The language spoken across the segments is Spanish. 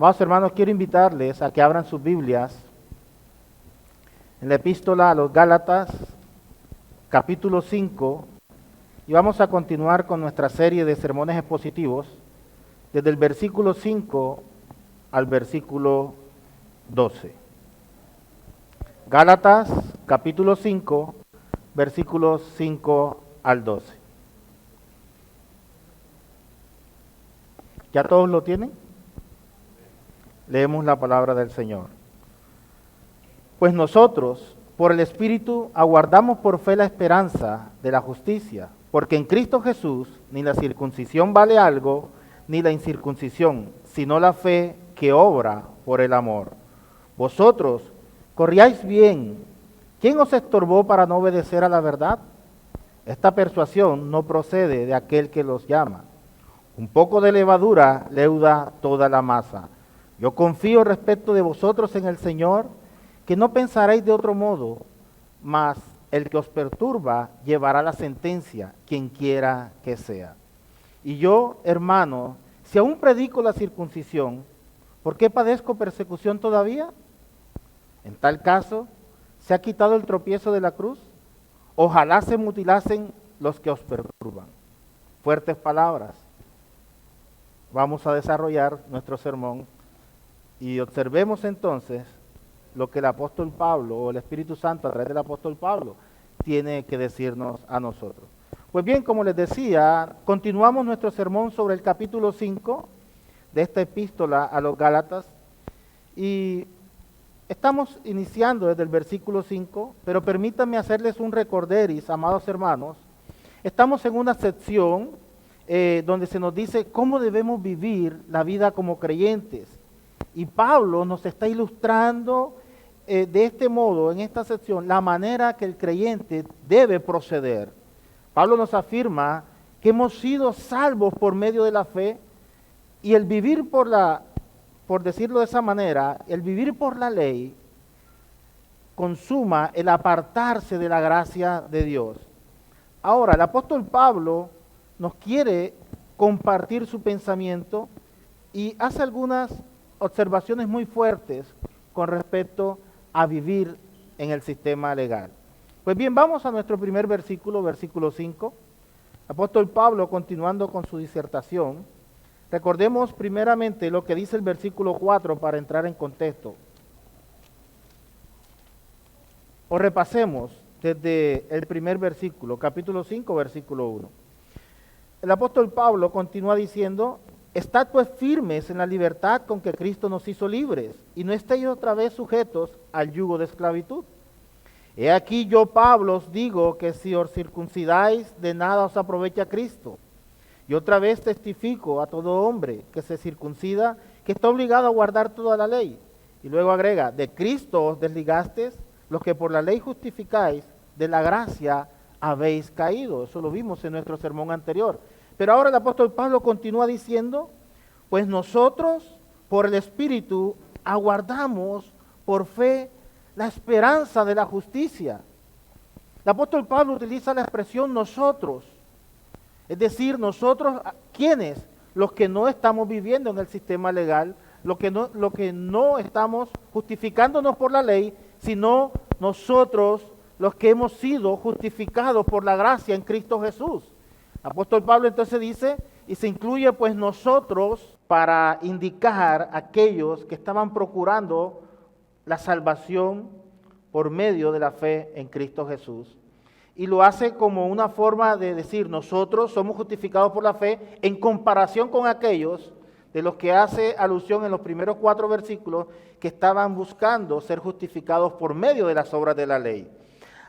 Amados hermanos, quiero invitarles a que abran sus Biblias en la epístola a los Gálatas, capítulo 5, y vamos a continuar con nuestra serie de sermones expositivos desde el versículo 5 al versículo 12. Gálatas, capítulo 5, versículos 5 al 12. ¿Ya todos lo tienen? Leemos la palabra del Señor. Pues nosotros, por el Espíritu, aguardamos por fe la esperanza de la justicia, porque en Cristo Jesús ni la circuncisión vale algo, ni la incircuncisión, sino la fe que obra por el amor. Vosotros corríais bien. ¿Quién os estorbó para no obedecer a la verdad? Esta persuasión no procede de aquel que los llama. Un poco de levadura leuda toda la masa. Yo confío respecto de vosotros en el Señor, que no pensaréis de otro modo, mas el que os perturba llevará la sentencia, quien quiera que sea. Y yo, hermano, si aún predico la circuncisión, ¿por qué padezco persecución todavía? En tal caso, ¿se ha quitado el tropiezo de la cruz? Ojalá se mutilasen los que os perturban. Fuertes palabras. Vamos a desarrollar nuestro sermón y observemos entonces lo que el apóstol Pablo o el Espíritu Santo a través del apóstol Pablo tiene que decirnos a nosotros. Pues bien, como les decía, continuamos nuestro sermón sobre el capítulo 5 de esta epístola a los Gálatas y estamos iniciando desde el versículo 5, pero permítanme hacerles un recorderis, amados hermanos. Estamos en una sección donde se nos dice cómo debemos vivir la vida como creyentes. Y Pablo nos está ilustrando de este modo, en esta sección, la manera que el creyente debe proceder. Pablo nos afirma que hemos sido salvos por medio de la fe y el vivir por decirlo de esa manera, el vivir por la ley consuma el apartarse de la gracia de Dios. Ahora, el apóstol Pablo nos quiere compartir su pensamiento y hace algunas observaciones muy fuertes con respecto a vivir en el sistema legal. Pues bien, vamos a nuestro primer versículo, versículo 5. El apóstol Pablo, continuando con su disertación, recordemos primeramente lo que dice el versículo 4 para entrar en contexto. O repasemos desde el primer versículo, capítulo 5, versículo 1. El apóstol Pablo continúa diciendo: Estad pues firmes en la libertad con que Cristo nos hizo libres, y no estéis otra vez sujetos al yugo de esclavitud. He aquí yo, Pablo, os digo que si os circuncidáis, de nada os aprovecha Cristo. Y otra vez testifico a todo hombre que se circuncida, que está obligado a guardar toda la ley. Y luego agrega: de Cristo os desligasteis, los que por la ley justificáis, de la gracia habéis caído. Eso lo vimos en nuestro sermón anterior. Pero ahora el apóstol Pablo continúa diciendo: pues nosotros por el Espíritu aguardamos por fe la esperanza de la justicia. El apóstol Pablo utiliza la expresión nosotros, es decir, nosotros, ¿quiénes? Los que no estamos viviendo en el sistema legal, los que no estamos justificándonos por la ley, sino nosotros los que hemos sido justificados por la gracia en Cristo Jesús. El apóstol Pablo entonces dice, y se incluye pues nosotros para indicar a aquellos que estaban procurando la salvación por medio de la fe en Cristo Jesús. Y lo hace como una forma de decir, nosotros somos justificados por la fe en comparación con aquellos de los que hace alusión en los primeros 4 versículos que estaban buscando ser justificados por medio de las obras de la ley.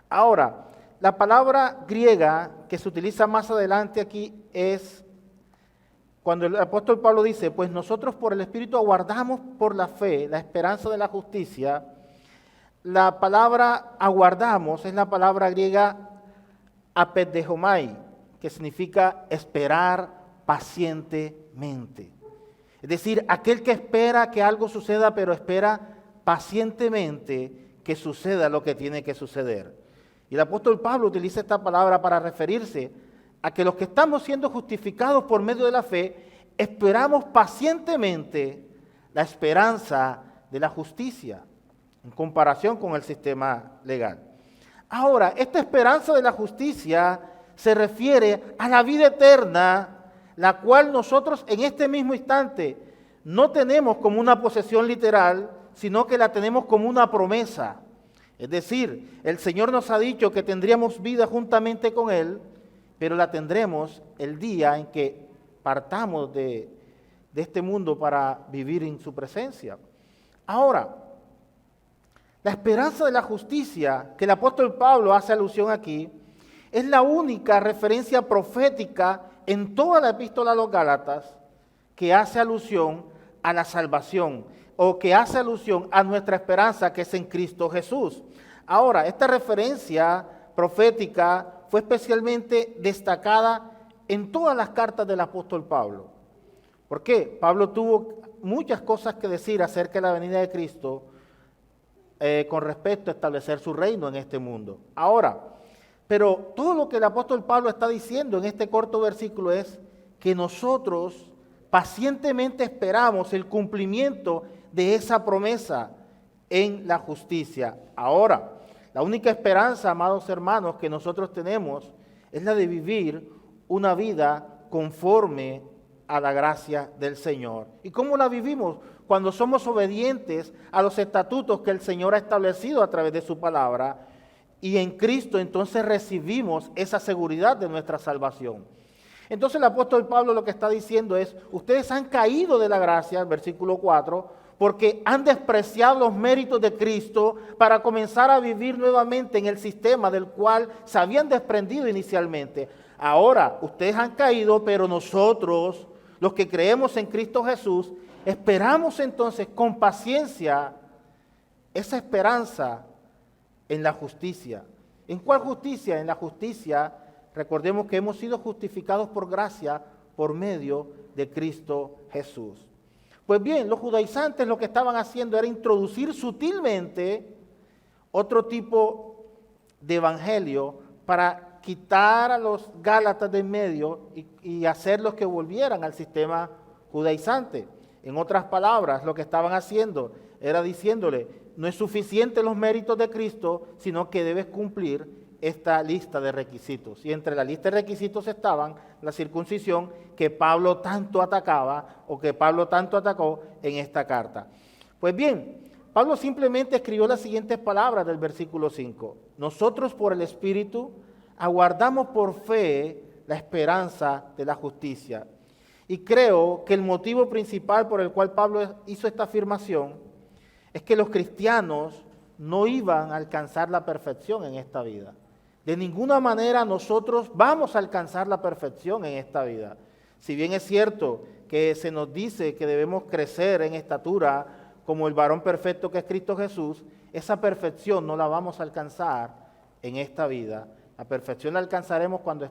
Ahora, la palabra griega que se utiliza más adelante aquí es, cuando el apóstol Pablo dice, pues nosotros por el Espíritu aguardamos por la fe, la esperanza de la justicia, la palabra aguardamos es la palabra griega apedehomai, que significa esperar pacientemente. Es decir, aquel que espera que algo suceda, pero espera pacientemente que suceda lo que tiene que suceder. Y el apóstol Pablo utiliza esta palabra para referirse a que los que estamos siendo justificados por medio de la fe, esperamos pacientemente la esperanza de la justicia en comparación con el sistema legal. Ahora, esta esperanza de la justicia se refiere a la vida eterna, la cual nosotros en este mismo instante no tenemos como una posesión literal, sino que la tenemos como una promesa. Es decir, el Señor nos ha dicho que tendríamos vida juntamente con Él, pero la tendremos el día en que partamos de este mundo para vivir en su presencia. Ahora, la esperanza de la justicia que el apóstol Pablo hace alusión aquí es la única referencia profética en toda la epístola a los Gálatas que hace alusión a la salvación o que hace alusión a nuestra esperanza que es en Cristo Jesús. Ahora, esta referencia profética fue especialmente destacada en todas las cartas del apóstol Pablo. ¿Por qué? Pablo tuvo muchas cosas que decir acerca de la venida de Cristo con respecto a establecer su reino en este mundo. Ahora, pero todo lo que el apóstol Pablo está diciendo en este corto versículo es que nosotros pacientemente esperamos el cumplimiento de esa promesa en la justicia. Ahora, la única esperanza, amados hermanos, que nosotros tenemos es la de vivir una vida conforme a la gracia del Señor. ¿Y cómo la vivimos? Cuando somos obedientes a los estatutos que el Señor ha establecido a través de su palabra, y en Cristo entonces recibimos esa seguridad de nuestra salvación. Entonces el apóstol Pablo lo que está diciendo es, ustedes han caído de la gracia, versículo 4, porque han despreciado los méritos de Cristo para comenzar a vivir nuevamente en el sistema del cual se habían desprendido inicialmente. Ahora, ustedes han caído, pero nosotros, los que creemos en Cristo Jesús, esperamos entonces con paciencia esa esperanza en la justicia. ¿En cuál justicia? En la justicia, recordemos que hemos sido justificados por gracia por medio de Cristo Jesús. Pues bien, los judaizantes lo que estaban haciendo era introducir sutilmente otro tipo de evangelio para quitar a los gálatas de en medio y hacerlos que volvieran al sistema judaizante. En otras palabras, lo que estaban haciendo era diciéndole, no es suficiente los méritos de Cristo, sino que debes cumplir esta lista de requisitos. Y entre la lista de requisitos estaban la circuncisión que Pablo tanto atacaba o que Pablo tanto atacó en esta carta. Pues bien, Pablo simplemente escribió las siguientes palabras del versículo 5. Nosotros por el Espíritu aguardamos por fe la esperanza de la justicia. Y creo que el motivo principal por el cual Pablo hizo esta afirmación es que los cristianos no iban a alcanzar la perfección en esta vida. De ninguna manera nosotros vamos a alcanzar la perfección en esta vida. Si bien es cierto que se nos dice que debemos crecer en estatura como el varón perfecto que es Cristo Jesús, esa perfección no la vamos a alcanzar en esta vida. La perfección la alcanzaremos cuando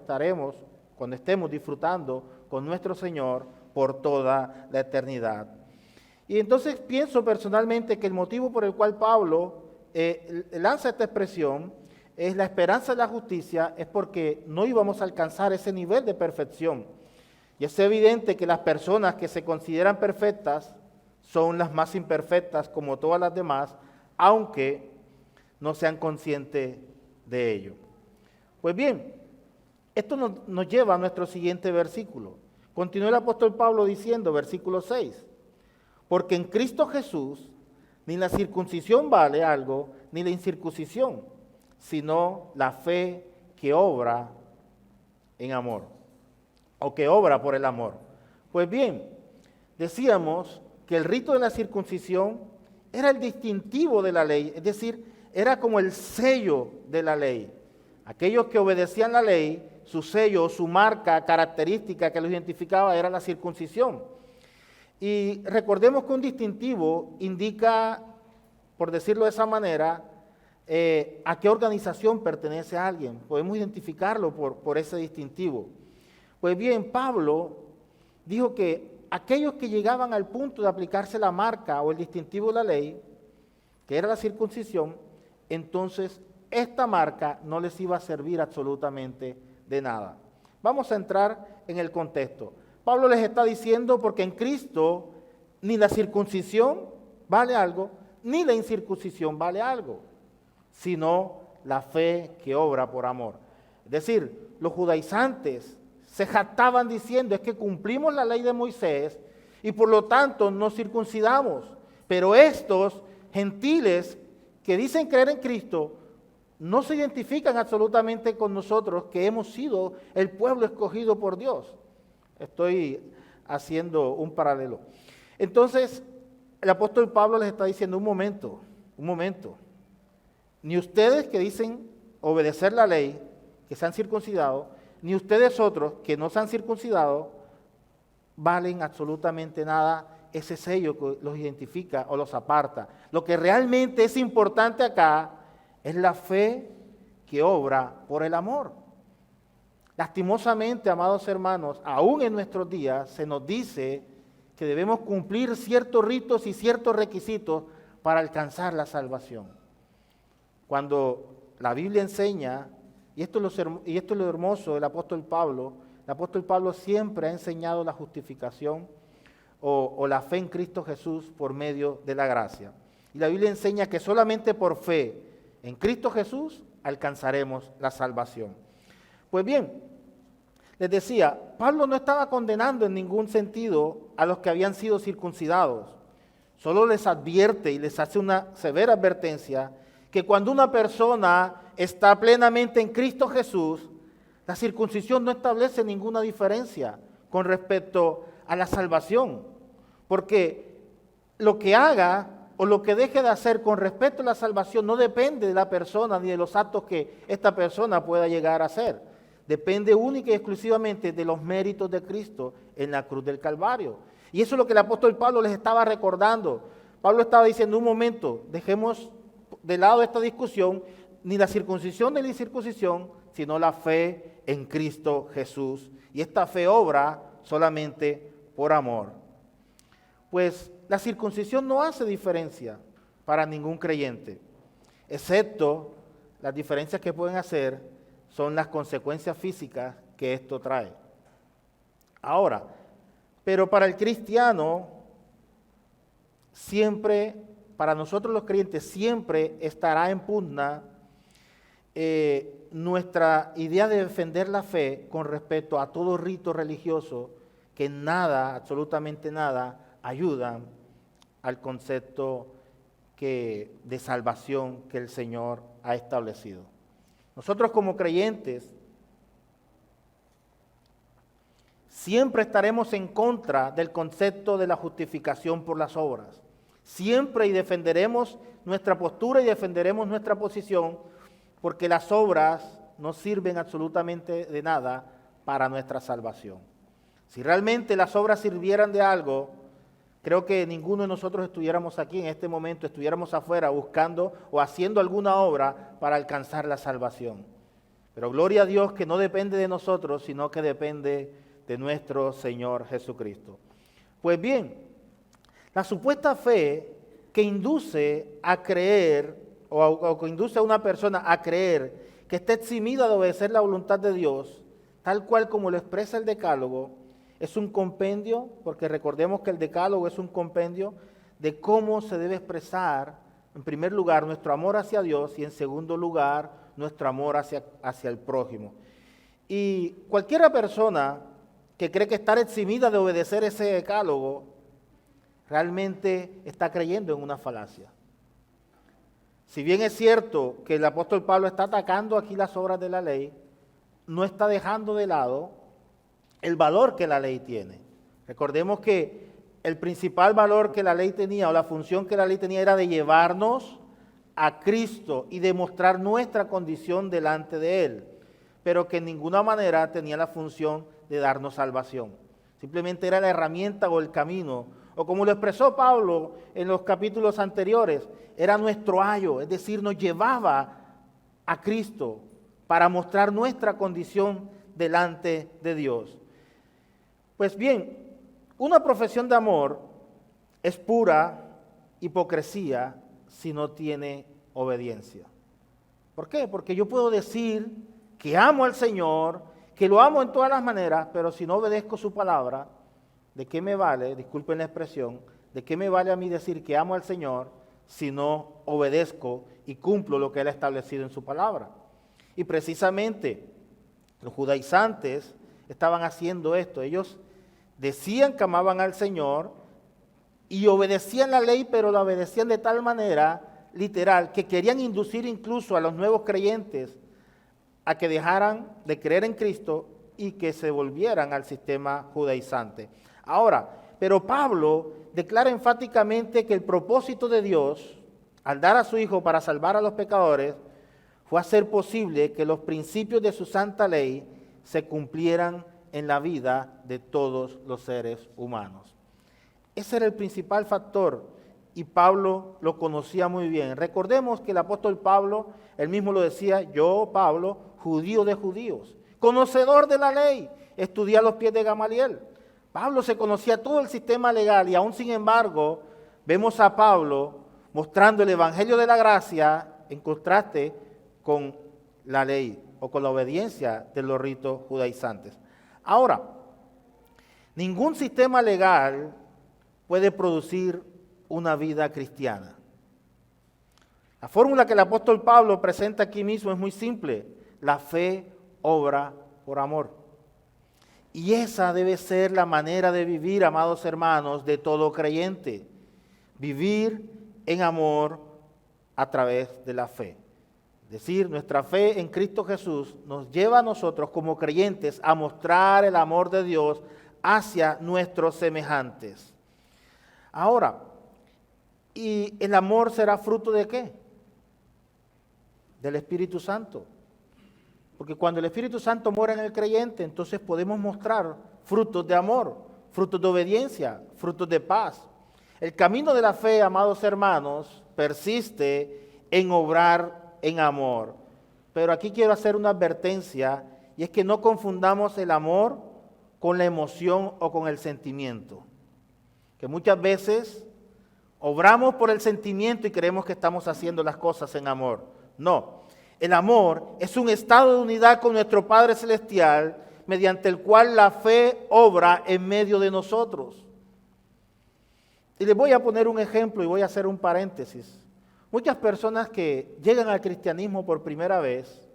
estemos disfrutando con nuestro Señor por toda la eternidad. Y entonces pienso personalmente que el motivo por el cual Pablo lanza esta expresión es la esperanza de la justicia, es porque no íbamos a alcanzar ese nivel de perfección. Y es evidente que las personas que se consideran perfectas son las más imperfectas como todas las demás, aunque no sean conscientes de ello. Pues bien, esto nos lleva a nuestro siguiente versículo. Continúa el apóstol Pablo diciendo, versículo 6, porque en Cristo Jesús ni la circuncisión vale algo, ni la incircuncisión, sino la fe que obra en amor, o que obra por el amor. Pues bien, decíamos que el rito de la circuncisión era el distintivo de la ley, es decir, era como el sello de la ley. Aquellos que obedecían la ley, su sello, su marca característica que los identificaba era la circuncisión. Y recordemos que un distintivo indica, por decirlo de esa manera, a qué organización pertenece a alguien. Podemos identificarlo por ese distintivo. Pues bien, Pablo dijo que aquellos que llegaban al punto de aplicarse la marca o el distintivo de la ley, que era la circuncisión, entonces esta marca no les iba a servir absolutamente de nada. Vamos a entrar en el contexto. Pablo les está diciendo porque en Cristo ni la circuncisión vale algo, ni la incircuncisión vale algo, sino la fe que obra por amor. Es decir, los judaizantes se jactaban diciendo, es que cumplimos la ley de Moisés y por lo tanto nos circuncidamos. Pero estos gentiles que dicen creer en Cristo no se identifican absolutamente con nosotros, que hemos sido el pueblo escogido por Dios. Estoy haciendo un paralelo. Entonces, el apóstol Pablo les está diciendo, un momento, ni ustedes que dicen obedecer la ley, que se han circuncidado, ni ustedes otros que no se han circuncidado, valen absolutamente nada ese sello que los identifica o los aparta. Lo que realmente es importante acá es la fe que obra por el amor. Lastimosamente, amados hermanos, aún en nuestros días se nos dice que debemos cumplir ciertos ritos y ciertos requisitos para alcanzar la salvación. Cuando la Biblia enseña, y esto es lo hermoso del apóstol Pablo, el apóstol Pablo siempre ha enseñado la justificación o la fe en Cristo Jesús por medio de la gracia. Y la Biblia enseña que solamente por fe en Cristo Jesús alcanzaremos la salvación. Pues bien, les decía, Pablo no estaba condenando en ningún sentido a los que habían sido circuncidados. Solo les advierte y les hace una severa advertencia que cuando una persona está plenamente en Cristo Jesús, la circuncisión no establece ninguna diferencia con respecto a la salvación, porque lo que haga o lo que deje de hacer con respecto a la salvación no depende de la persona ni de los actos que esta persona pueda llegar a hacer. Depende única y exclusivamente de los méritos de Cristo en la cruz del Calvario. Y eso es lo que el apóstol Pablo les estaba recordando. Pablo estaba diciendo, un momento, dejemos de lado esta discusión, ni la circuncisión ni la incircuncisión, sino la fe en Cristo Jesús. Y esta fe obra solamente por amor. Pues la circuncisión no hace diferencia para ningún creyente, excepto las diferencias que pueden hacer son las consecuencias físicas que esto trae. Ahora, pero para el cristiano, siempre, para nosotros los creyentes, siempre estará en pugna nuestra idea de defender la fe con respecto a todo rito religioso que nada, absolutamente nada, ayudan al concepto de salvación que el Señor ha establecido. Nosotros como creyentes siempre estaremos en contra del concepto de la justificación por las obras. Siempre y defenderemos nuestra postura y defenderemos nuestra posición porque las obras no sirven absolutamente de nada para nuestra salvación. Si realmente las obras sirvieran de algo, creo que ninguno de nosotros estuviéramos aquí en este momento, estuviéramos afuera buscando o haciendo alguna obra para alcanzar la salvación. Pero gloria a Dios que no depende de nosotros, sino que depende de nuestro Señor Jesucristo. Pues bien, la supuesta fe que induce a creer o que induce a una persona a creer que está eximida de obedecer la voluntad de Dios, tal cual como lo expresa el Decálogo, es un compendio, porque recordemos que el Decálogo es un compendio de cómo se debe expresar, en primer lugar, nuestro amor hacia Dios y en segundo lugar, nuestro amor hacia el prójimo. Y cualquiera persona que cree que estar eximida de obedecer ese Decálogo, realmente está creyendo en una falacia. Si bien es cierto que el apóstol Pablo está atacando aquí las obras de la ley, no está dejando de lado el valor que la ley tiene. Recordemos que el principal valor que la ley tenía o la función que la ley tenía era de llevarnos a Cristo y demostrar nuestra condición delante de Él, pero que en ninguna manera tenía la función de darnos salvación. Simplemente era la herramienta o el camino, o como lo expresó Pablo en los capítulos anteriores, era nuestro ayo, es decir, nos llevaba a Cristo para mostrar nuestra condición delante de Dios. Pues bien, una profesión de amor es pura hipocresía si no tiene obediencia. ¿Por qué? Porque yo puedo decir que amo al Señor, que lo amo en todas las maneras, pero si no obedezco su palabra, ¿de qué me vale, disculpen la expresión, ¿de qué me vale a mí decir que amo al Señor si no obedezco y cumplo lo que Él ha establecido en su palabra? Y precisamente los judaizantes estaban haciendo esto. Ellos decían que amaban al Señor y obedecían la ley, pero la obedecían de tal manera literal que querían inducir incluso a los nuevos creyentes a que dejaran de creer en Cristo y que se volvieran al sistema judaizante. Ahora, pero Pablo declara enfáticamente que el propósito de Dios, al dar a su Hijo para salvar a los pecadores, fue hacer posible que los principios de su santa ley se cumplieran en la vida de todos los seres humanos. Ese era el principal factor y Pablo lo conocía muy bien. Recordemos que el apóstol Pablo, él mismo lo decía, yo, Pablo, judío de judíos, conocedor de la ley, estudié a los pies de Gamaliel. Pablo se conocía todo el sistema legal y aún sin embargo vemos a Pablo mostrando el evangelio de la gracia en contraste con la ley o con la obediencia de los ritos judaizantes. Ahora, ningún sistema legal puede producir una vida cristiana. La fórmula que el apóstol Pablo presenta aquí mismo es muy simple. La fe obra por amor. Y esa debe ser la manera de vivir, amados hermanos, de todo creyente. Vivir en amor a través de la fe. Es decir, nuestra fe en Cristo Jesús nos lleva a nosotros como creyentes a mostrar el amor de Dios hacia nuestros semejantes. Ahora, ¿y el amor será fruto de qué? Del Espíritu Santo. Porque cuando el Espíritu Santo mora en el creyente, entonces podemos mostrar frutos de amor, frutos de obediencia, frutos de paz. El camino de la fe, amados hermanos, persiste en obrar en amor. Pero aquí quiero hacer una advertencia, y es que no confundamos el amor con la emoción o con el sentimiento. Que muchas veces obramos por el sentimiento y creemos que estamos haciendo las cosas en amor. No, el amor es un estado de unidad con nuestro Padre Celestial mediante el cual la fe obra en medio de nosotros. Y les voy a poner un ejemplo y voy a hacer un paréntesis. Muchas personas que llegan al cristianismo por primera vez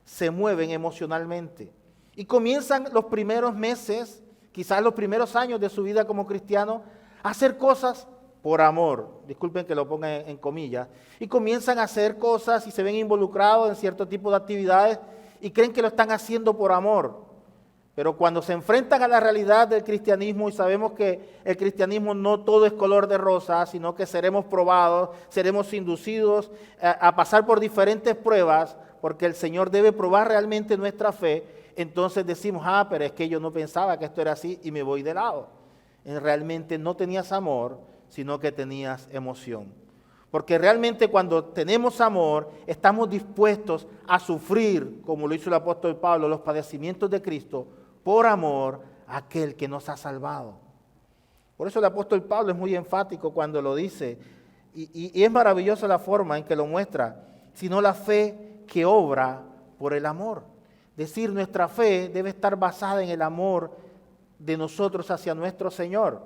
se mueven emocionalmente y comienzan los primeros meses, quizás los primeros años de su vida como cristiano, a hacer cosas por amor, disculpen que lo ponga en comillas, y comienzan a hacer cosas y se ven involucrados en cierto tipo de actividades y creen que lo están haciendo por amor. Pero cuando se enfrentan a la realidad del cristianismo y sabemos que el cristianismo no todo es color de rosa, sino que seremos probados, seremos inducidos a pasar por diferentes pruebas, porque el Señor debe probar realmente nuestra fe, entonces decimos, pero es que yo no pensaba que esto era así y me voy de lado. Realmente no tenías amor, sino que tenías emoción. Porque realmente cuando tenemos amor, estamos dispuestos a sufrir, como lo hizo el apóstol Pablo, los padecimientos de Cristo, por amor a aquel que nos ha salvado. Por eso el apóstol Pablo es muy enfático cuando lo dice, y es maravillosa la forma en que lo muestra, sino la fe que obra por el amor. Es decir, nuestra fe debe estar basada en el amor de nosotros hacia nuestro Señor,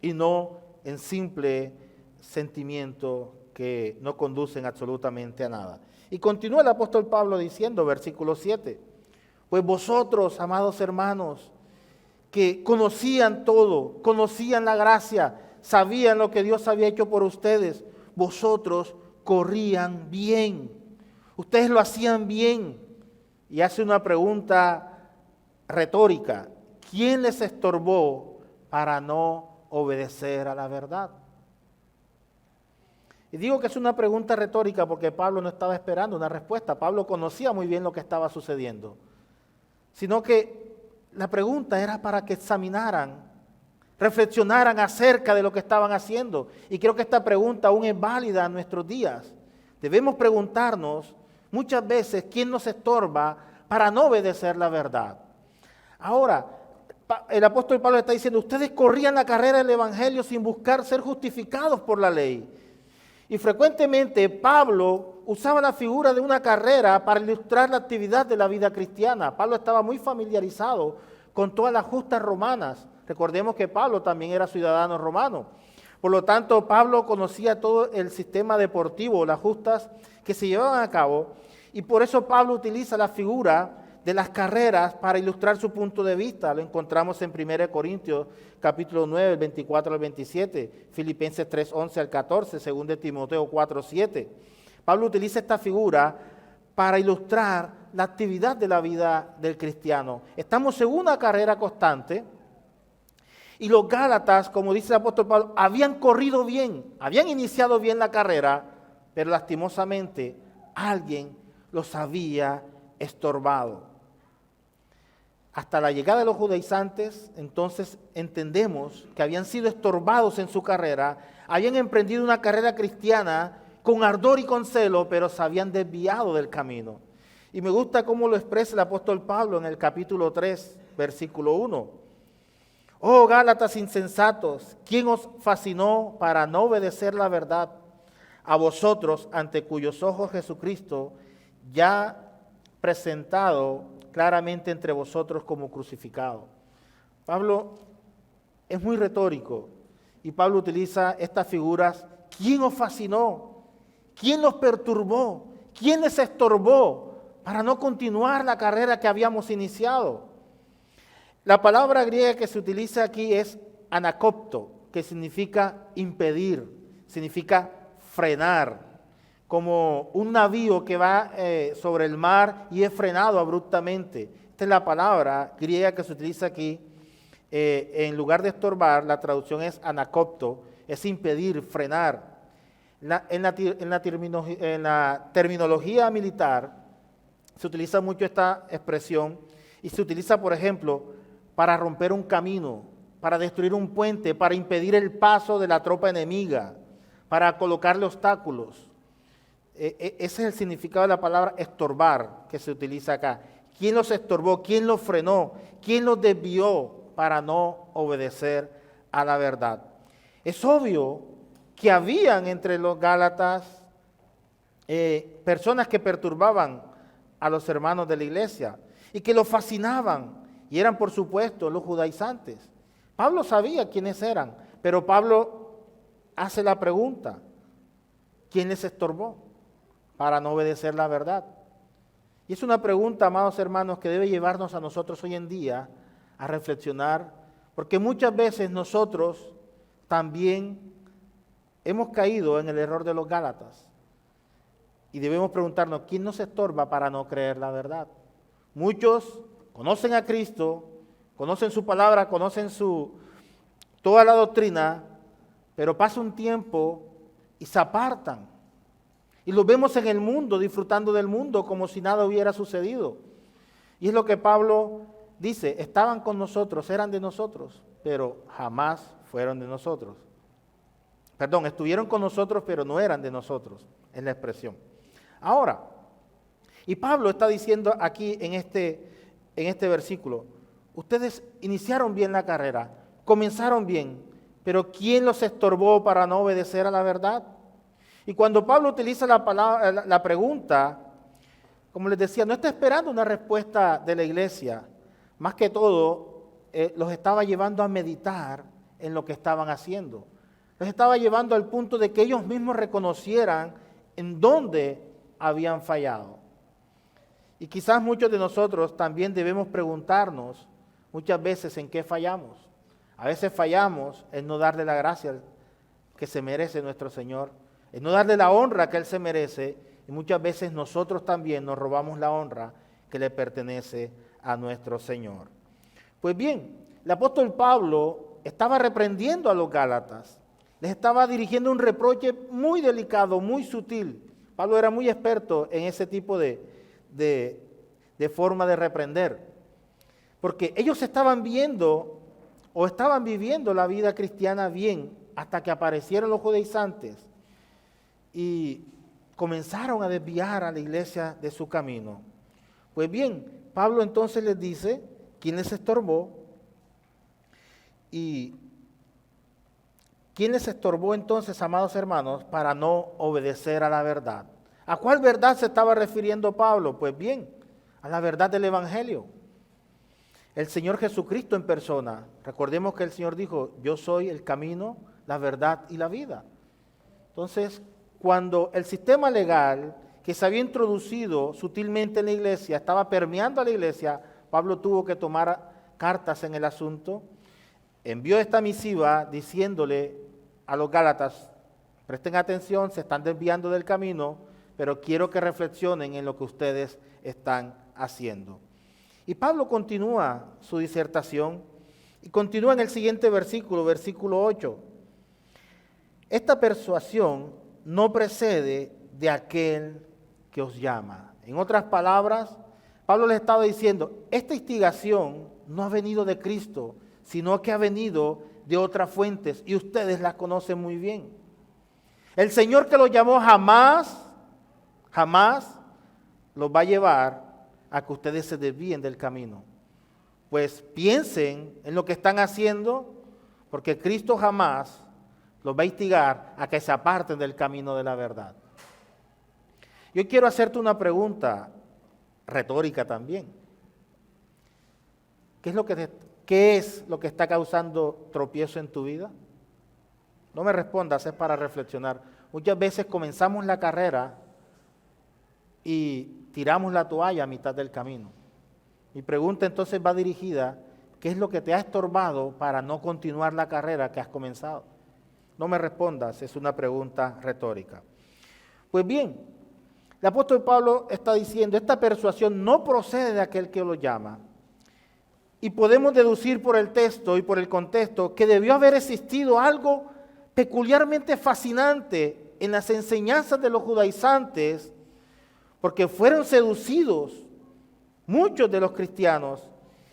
y no en simple sentimiento que no conducen absolutamente a nada. Y continúa el apóstol Pablo diciendo, versículo 7, pues vosotros, amados hermanos, que conocían todo, conocían la gracia, sabían lo que Dios había hecho por ustedes, vosotros corrían bien, ustedes lo hacían bien. Y hace una pregunta retórica, ¿quién les estorbó para no obedecer a la verdad? Y digo que es una pregunta retórica porque Pablo no estaba esperando una respuesta. Pablo conocía muy bien lo que estaba sucediendo. Sino que la pregunta era para que examinaran, reflexionaran acerca de lo que estaban haciendo. Y creo que esta pregunta aún es válida en nuestros días. Debemos preguntarnos muchas veces quién nos estorba para no obedecer la verdad. Ahora, el apóstol Pablo está diciendo, ustedes corrían la carrera del evangelio sin buscar ser justificados por la ley. Y frecuentemente Pablo usaba la figura de una carrera para ilustrar la actividad de la vida cristiana. Pablo estaba muy familiarizado con todas las justas romanas. Recordemos que Pablo también era ciudadano romano. Por lo tanto, Pablo conocía todo el sistema deportivo, las justas que se llevaban a cabo, y por eso Pablo utiliza la figura de las carreras para ilustrar su punto de vista. Lo encontramos en 1 Corintios capítulo 9, el 24 al 27, Filipenses 3, 11 al 14, 2 Timoteo 4, 7. Pablo utiliza esta figura para ilustrar la actividad de la vida del cristiano. Estamos en una carrera constante y los Gálatas, como dice el apóstol Pablo, habían corrido bien, habían iniciado bien la carrera, pero lastimosamente alguien los había estorbado. Hasta la llegada de los judaizantes, entonces entendemos que habían sido estorbados en su carrera, habían emprendido una carrera cristiana con ardor y con celo, pero se habían desviado del camino. Y me gusta cómo lo expresa el apóstol Pablo en el capítulo 3, versículo 1. Oh Gálatas insensatos, ¿quién os fascinó para no obedecer la verdad? A vosotros, ante cuyos ojos Jesucristo ya presentado claramente entre vosotros como crucificado. Pablo es muy retórico y Pablo utiliza estas figuras. ¿Quién os fascinó? ¿Quién los perturbó? ¿Quién les estorbó para no continuar la carrera que habíamos iniciado? La palabra griega que se utiliza aquí es anacopto, que significa impedir, significa frenar, como un navío que va sobre el mar y es frenado abruptamente. Esta es la palabra griega que se utiliza aquí. En lugar de estorbar, la traducción es anacopto, es impedir, frenar. En la terminología militar se utiliza mucho esta expresión y se utiliza, por ejemplo, para romper un camino, para destruir un puente, para impedir el paso de la tropa enemiga, para colocarle obstáculos. Ese es el significado de la palabra estorbar que se utiliza acá. ¿Quién los estorbó? ¿Quién los frenó? ¿Quién los desvió para no obedecer a la verdad? Es obvio que habían entre los Gálatas personas que perturbaban a los hermanos de la iglesia y que los fascinaban, y eran por supuesto los judaizantes. Pablo sabía quiénes eran, pero Pablo hace la pregunta: ¿quién les estorbó para no obedecer la verdad? Y es una pregunta, amados hermanos, que debe llevarnos a nosotros hoy en día a reflexionar, porque muchas veces nosotros también hemos caído en el error de los Gálatas y debemos preguntarnos: ¿quién nos estorba para no creer la verdad? Muchos conocen a Cristo, conocen su palabra, conocen toda la doctrina, pero pasa un tiempo y se apartan. Y los vemos en el mundo, disfrutando del mundo como si nada hubiera sucedido. Y es lo que Pablo dice: estaban con nosotros, eran de nosotros, pero jamás fueron de nosotros. Perdón, estuvieron con nosotros, pero no eran de nosotros, es la expresión. Ahora, y Pablo está diciendo aquí en este versículo: ustedes iniciaron bien la carrera, comenzaron bien, pero ¿quién los estorbó para no obedecer a la verdad? Y cuando Pablo utiliza la pregunta, como les decía, no está esperando una respuesta de la iglesia. Más que todo, los estaba llevando a meditar en lo que estaban haciendo. Los estaba llevando al punto de que ellos mismos reconocieran en dónde habían fallado. Y quizás muchos de nosotros también debemos preguntarnos muchas veces en qué fallamos. A veces fallamos en no darle la gracia que se merece nuestro Señor, en no darle la honra que Él se merece, y muchas veces nosotros también nos robamos la honra que le pertenece a nuestro Señor. Pues bien, el apóstol Pablo estaba reprendiendo a los Gálatas, les estaba dirigiendo un reproche muy delicado, muy sutil. Pablo era muy experto en ese tipo de forma de reprender, porque ellos estaban viendo o estaban viviendo la vida cristiana bien hasta que aparecieron los judaizantes y comenzaron a desviar a la iglesia de su camino. Pues bien, Pablo entonces les dice quién les estorbó y quién les estorbó entonces, amados hermanos, para no obedecer a la verdad. ¿A cuál verdad se estaba refiriendo Pablo? Pues bien, a la verdad del Evangelio. El Señor Jesucristo en persona. Recordemos que el Señor dijo: yo soy el camino, la verdad y la vida. Entonces, cuando el sistema legal que se había introducido sutilmente en la iglesia estaba permeando a la iglesia, Pablo tuvo que tomar cartas en el asunto, envió esta misiva diciéndole a los Gálatas: presten atención, se están desviando del camino, pero quiero que reflexionen en lo que ustedes están haciendo. Y Pablo continúa su disertación y continúa en el siguiente versículo, versículo 8. Esta persuasión no procede de aquel que os llama. En otras palabras, Pablo les estaba diciendo, esta instigación no ha venido de Cristo, sino que ha venido de otras fuentes y ustedes las conocen muy bien. El Señor que los llamó jamás los va a llevar a que ustedes se desvíen del camino. Pues piensen en lo que están haciendo, porque Cristo jamás los va a instigar a que se aparten del camino de la verdad. Yo quiero hacerte una pregunta retórica también. ¿Qué es lo que está causando tropiezo en tu vida? No me respondas, es para reflexionar. Muchas veces comenzamos la carrera y tiramos la toalla a mitad del camino. Mi pregunta entonces va dirigida, ¿qué es lo que te ha estorbado para no continuar la carrera que has comenzado? No me respondas, es una pregunta retórica. Pues bien, el apóstol Pablo está diciendo, esta persuasión no procede de aquel que lo llama. Y podemos deducir por el texto y por el contexto que debió haber existido algo peculiarmente fascinante en las enseñanzas de los judaizantes, porque fueron seducidos muchos de los cristianos,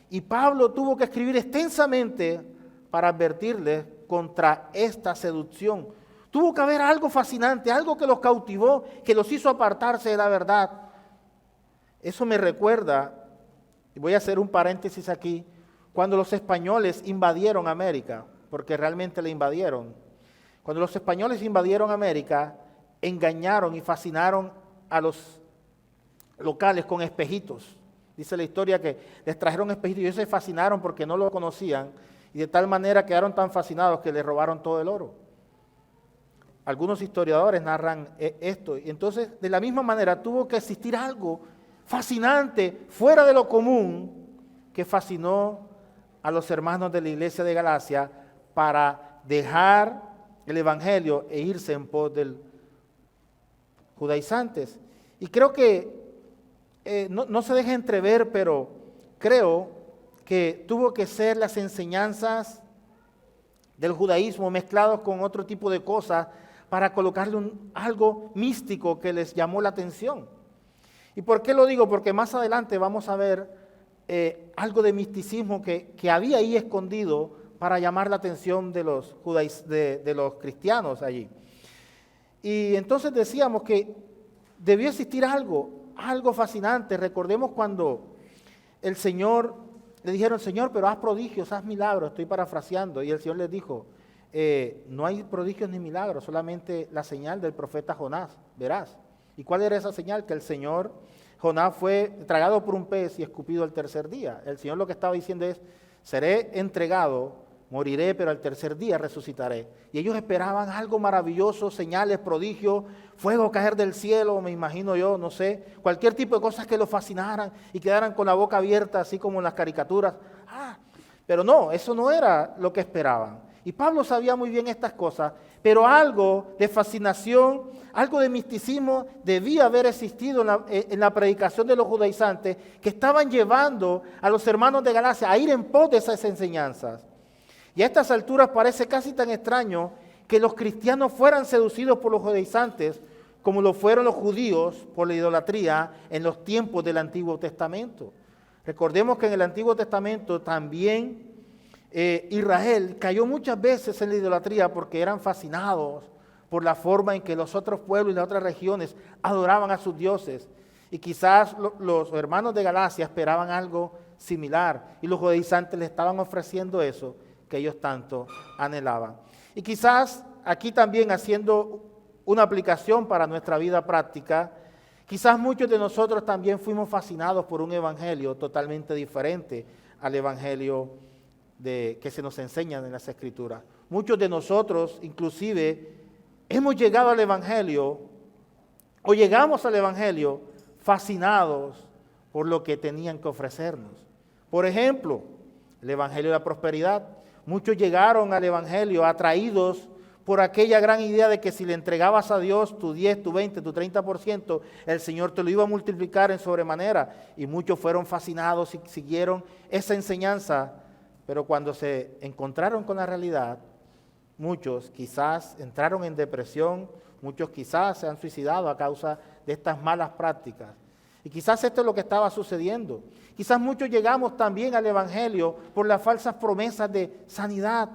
y Pablo tuvo que escribir extensamente para advertirles contra esta seducción. Tuvo que haber algo fascinante, algo que los cautivó, que los hizo apartarse de la verdad. Eso me recuerda, y voy a hacer un paréntesis aquí, cuando los españoles invadieron América, porque realmente la invadieron. Cuando los españoles invadieron América, engañaron y fascinaron a los locales con espejitos. Dice la historia que les trajeron espejitos y ellos se fascinaron porque no lo conocían y de tal manera quedaron tan fascinados que les robaron todo el oro. Algunos historiadores narran esto. Y entonces, de la misma manera, tuvo que existir algo fascinante, fuera de lo común, que fascinó a los hermanos de la iglesia de Galacia para dejar el evangelio e irse en pos del judaizantes. Y creo que no se deja entrever, pero creo que tuvo que ser las enseñanzas del judaísmo mezclados con otro tipo de cosas para colocarle algo místico que les llamó la atención. ¿Y por qué lo digo? Porque más adelante vamos a ver algo de misticismo que había ahí escondido para llamar la atención de los cristianos allí. Y entonces decíamos que debió existir algo fascinante. Recordemos cuando el Señor, le dijeron, Señor, pero haz prodigios, haz milagros, estoy parafraseando, y el Señor les dijo, no hay prodigios ni milagros, solamente la señal del profeta Jonás, verás. ¿Y cuál era esa señal? Que el Señor, Jonás fue tragado por un pez y escupido al tercer día. El Señor lo que estaba diciendo es, seré entregado, moriré, pero al tercer día resucitaré. Y ellos esperaban algo maravilloso, señales, prodigios, fuego caer del cielo, me imagino yo, no sé, cualquier tipo de cosas que los fascinaran y quedaran con la boca abierta, así como en las caricaturas. Pero no, eso no era lo que esperaban. Y Pablo sabía muy bien estas cosas, pero algo de fascinación, algo de misticismo debía haber existido en la predicación de los judaizantes que estaban llevando a los hermanos de Galacia a ir en pos de esas enseñanzas. Y a estas alturas parece casi tan extraño que los cristianos fueran seducidos por los judaizantes como lo fueron los judíos por la idolatría en los tiempos del Antiguo Testamento. Recordemos que en el Antiguo Testamento también Israel cayó muchas veces en la idolatría porque eran fascinados por la forma en que los otros pueblos y las otras regiones adoraban a sus dioses. Y quizás los hermanos de Galacia esperaban algo similar y los judaizantes les estaban ofreciendo eso que ellos tanto anhelaban. Y quizás aquí también haciendo una aplicación para nuestra vida práctica, quizás muchos de nosotros también fuimos fascinados por un evangelio totalmente diferente al evangelio que se nos enseña en las Escrituras. muchos de nosotros inclusive hemos llegado al Evangelio o llegamos al Evangelio fascinados por lo que tenían que ofrecernos. Por ejemplo, el Evangelio de la prosperidad. Muchos llegaron al Evangelio atraídos por aquella gran idea de que si le entregabas a Dios tu 10, tu 20, tu 30%, el Señor te lo iba a multiplicar en sobremanera. Y muchos fueron fascinados y siguieron esa enseñanza, pero cuando se encontraron con la realidad, muchos quizás entraron en depresión, muchos quizás se han suicidado a causa de estas malas prácticas. Y quizás esto es lo que estaba sucediendo. Quizás muchos llegamos también al Evangelio por las falsas promesas de sanidad.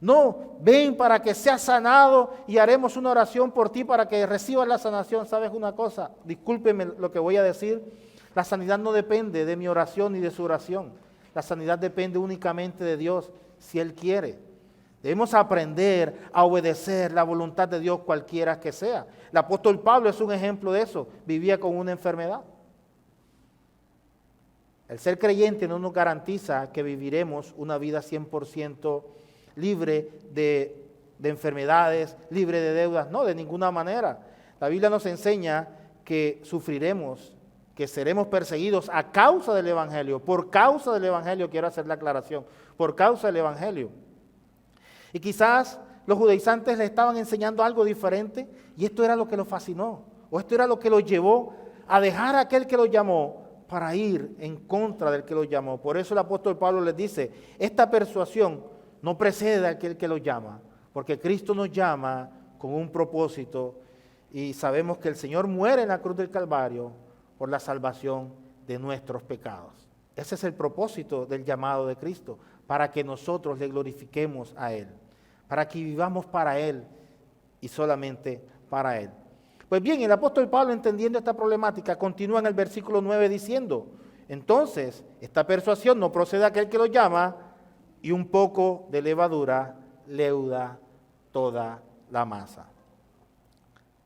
No, ven para que seas sanado y haremos una oración por ti para que recibas la sanación. ¿Sabes una cosa? Discúlpeme lo que voy a decir. La sanidad no depende de mi oración ni de su oración. La sanidad depende únicamente de Dios, si Él quiere. Debemos aprender a obedecer la voluntad de Dios cualquiera que sea. El apóstol Pablo es un ejemplo de eso. Vivía con una enfermedad. El ser creyente no nos garantiza que viviremos una vida 100% libre de enfermedades, libre de deudas. No, de ninguna manera. La Biblia nos enseña que sufriremos, que seremos perseguidos a causa del Evangelio. Por causa del Evangelio, quiero hacer la aclaración, por causa del Evangelio. Y quizás los judaizantes le estaban enseñando algo diferente y esto era lo que los fascinó, o esto era lo que los llevó a dejar a aquel que los llamó para ir en contra del que los llamó. Por eso el apóstol Pablo les dice, esta persuasión no precede a aquel que los llama, porque Cristo nos llama con un propósito y sabemos que el Señor muere en la cruz del Calvario por la salvación de nuestros pecados. Ese es el propósito del llamado de Cristo, para que nosotros le glorifiquemos a Él, para que vivamos para Él y solamente para Él. Pues bien, el apóstol Pablo, entendiendo esta problemática, continúa en el versículo 9 diciendo, entonces, esta persuasión no procede de aquel que lo llama, y un poco de levadura leuda toda la masa.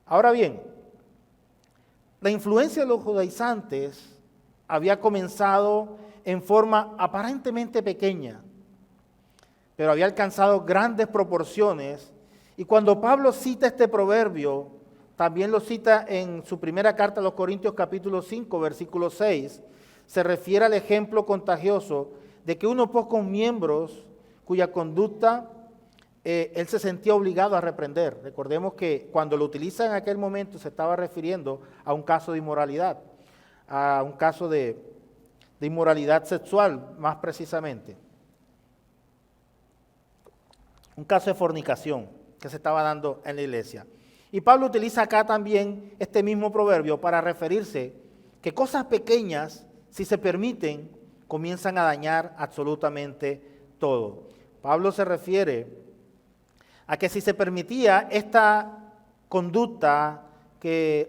Ahora bien, la influencia de los judaizantes había comenzado en forma aparentemente pequeña, pero había alcanzado grandes proporciones. Y cuando Pablo cita este proverbio, también lo cita en su primera carta a los Corintios capítulo 5, versículo 6, se refiere al ejemplo contagioso de que unos pocos miembros cuya conducta él se sentía obligado a reprender. Recordemos que cuando lo utiliza en aquel momento se estaba refiriendo a un caso de inmoralidad, a un caso de inmoralidad sexual, más precisamente. Un caso de fornicación que se estaba dando en la iglesia. Y Pablo utiliza acá también este mismo proverbio para referirse que cosas pequeñas, si se permiten, comienzan a dañar absolutamente todo. Pablo se refiere a que si se permitía esta conducta,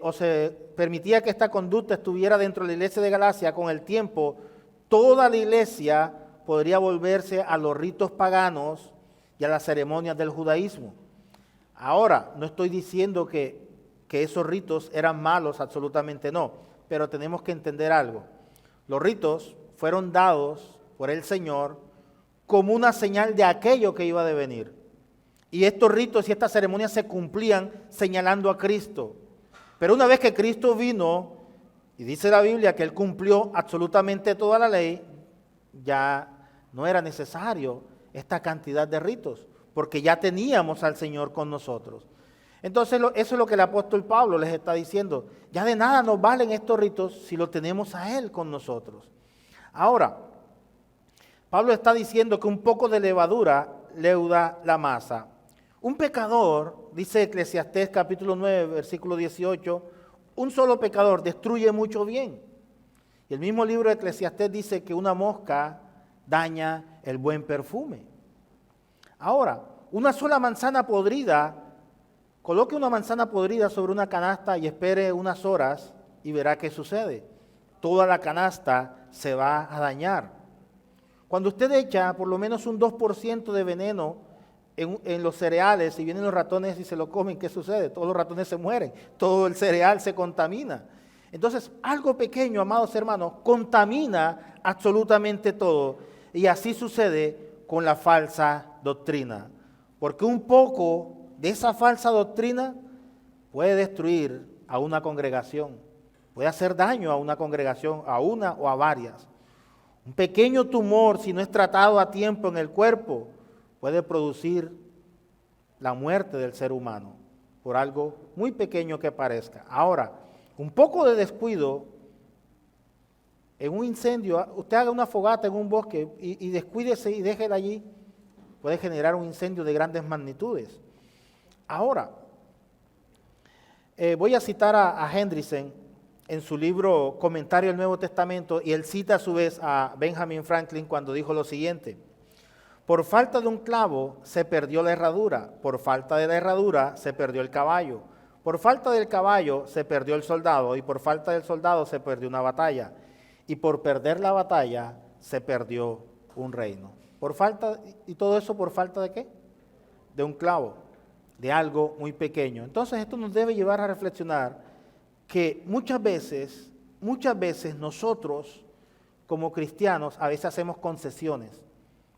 o se permitía que esta conducta estuviera dentro de la iglesia de Galacia, con el tiempo, toda la iglesia podría volverse a los ritos paganos y a las ceremonias del judaísmo. Ahora, no estoy diciendo que esos ritos eran malos, absolutamente no, pero tenemos que entender algo. Los ritos fueron dados por el Señor como una señal de aquello que iba a devenir. Y estos ritos y estas ceremonias se cumplían señalando a Cristo. Pero una vez que Cristo vino, y dice la Biblia que Él cumplió absolutamente toda la ley, ya no era necesario esta cantidad de ritos, porque ya teníamos al Señor con nosotros. Entonces eso es lo que el apóstol Pablo les está diciendo. Ya de nada nos valen estos ritos si lo tenemos a Él con nosotros. Ahora, Pablo está diciendo que un poco de levadura leuda la masa. Un pecador, dice Eclesiastés capítulo 9, versículo 18, un solo pecador destruye mucho bien. Y el mismo libro de Eclesiastés dice que una mosca daña el buen perfume. Ahora, una sola manzana podrida, coloque una manzana podrida sobre una canasta y espere unas horas y verá qué sucede. Toda la canasta se va a dañar. Cuando usted echa por lo menos un 2% de veneno en los cereales y vienen los ratones y se lo comen, ¿qué sucede? Todos los ratones se mueren, todo el cereal se contamina. Entonces, algo pequeño, amados hermanos, contamina absolutamente todo. Y así sucede con la falsa doctrina. porque un poco de esa falsa doctrina puede destruir a una congregación, puede hacer daño a una congregación, a una o a varias. Un pequeño tumor, si no es tratado a tiempo en el cuerpo, puede producir la muerte del ser humano, por algo muy pequeño que parezca. Ahora, un poco de descuido en un incendio, usted haga una fogata en un bosque y descuídese y déjela allí, puede generar un incendio de grandes magnitudes. Ahora, voy a citar a Hendrickson en su libro Comentario al Nuevo Testamento, y él cita a su vez a Benjamin Franklin cuando dijo lo siguiente: por falta de un clavo se perdió la herradura, por falta de la herradura se perdió el caballo, por falta del caballo se perdió el soldado, y por falta del soldado se perdió una batalla, y por perder la batalla se perdió un reino. Por falta, ¿y todo eso por falta de qué? De un clavo, de algo muy pequeño. Entonces esto nos debe llevar a reflexionar que muchas veces nosotros como cristianos a veces hacemos concesiones.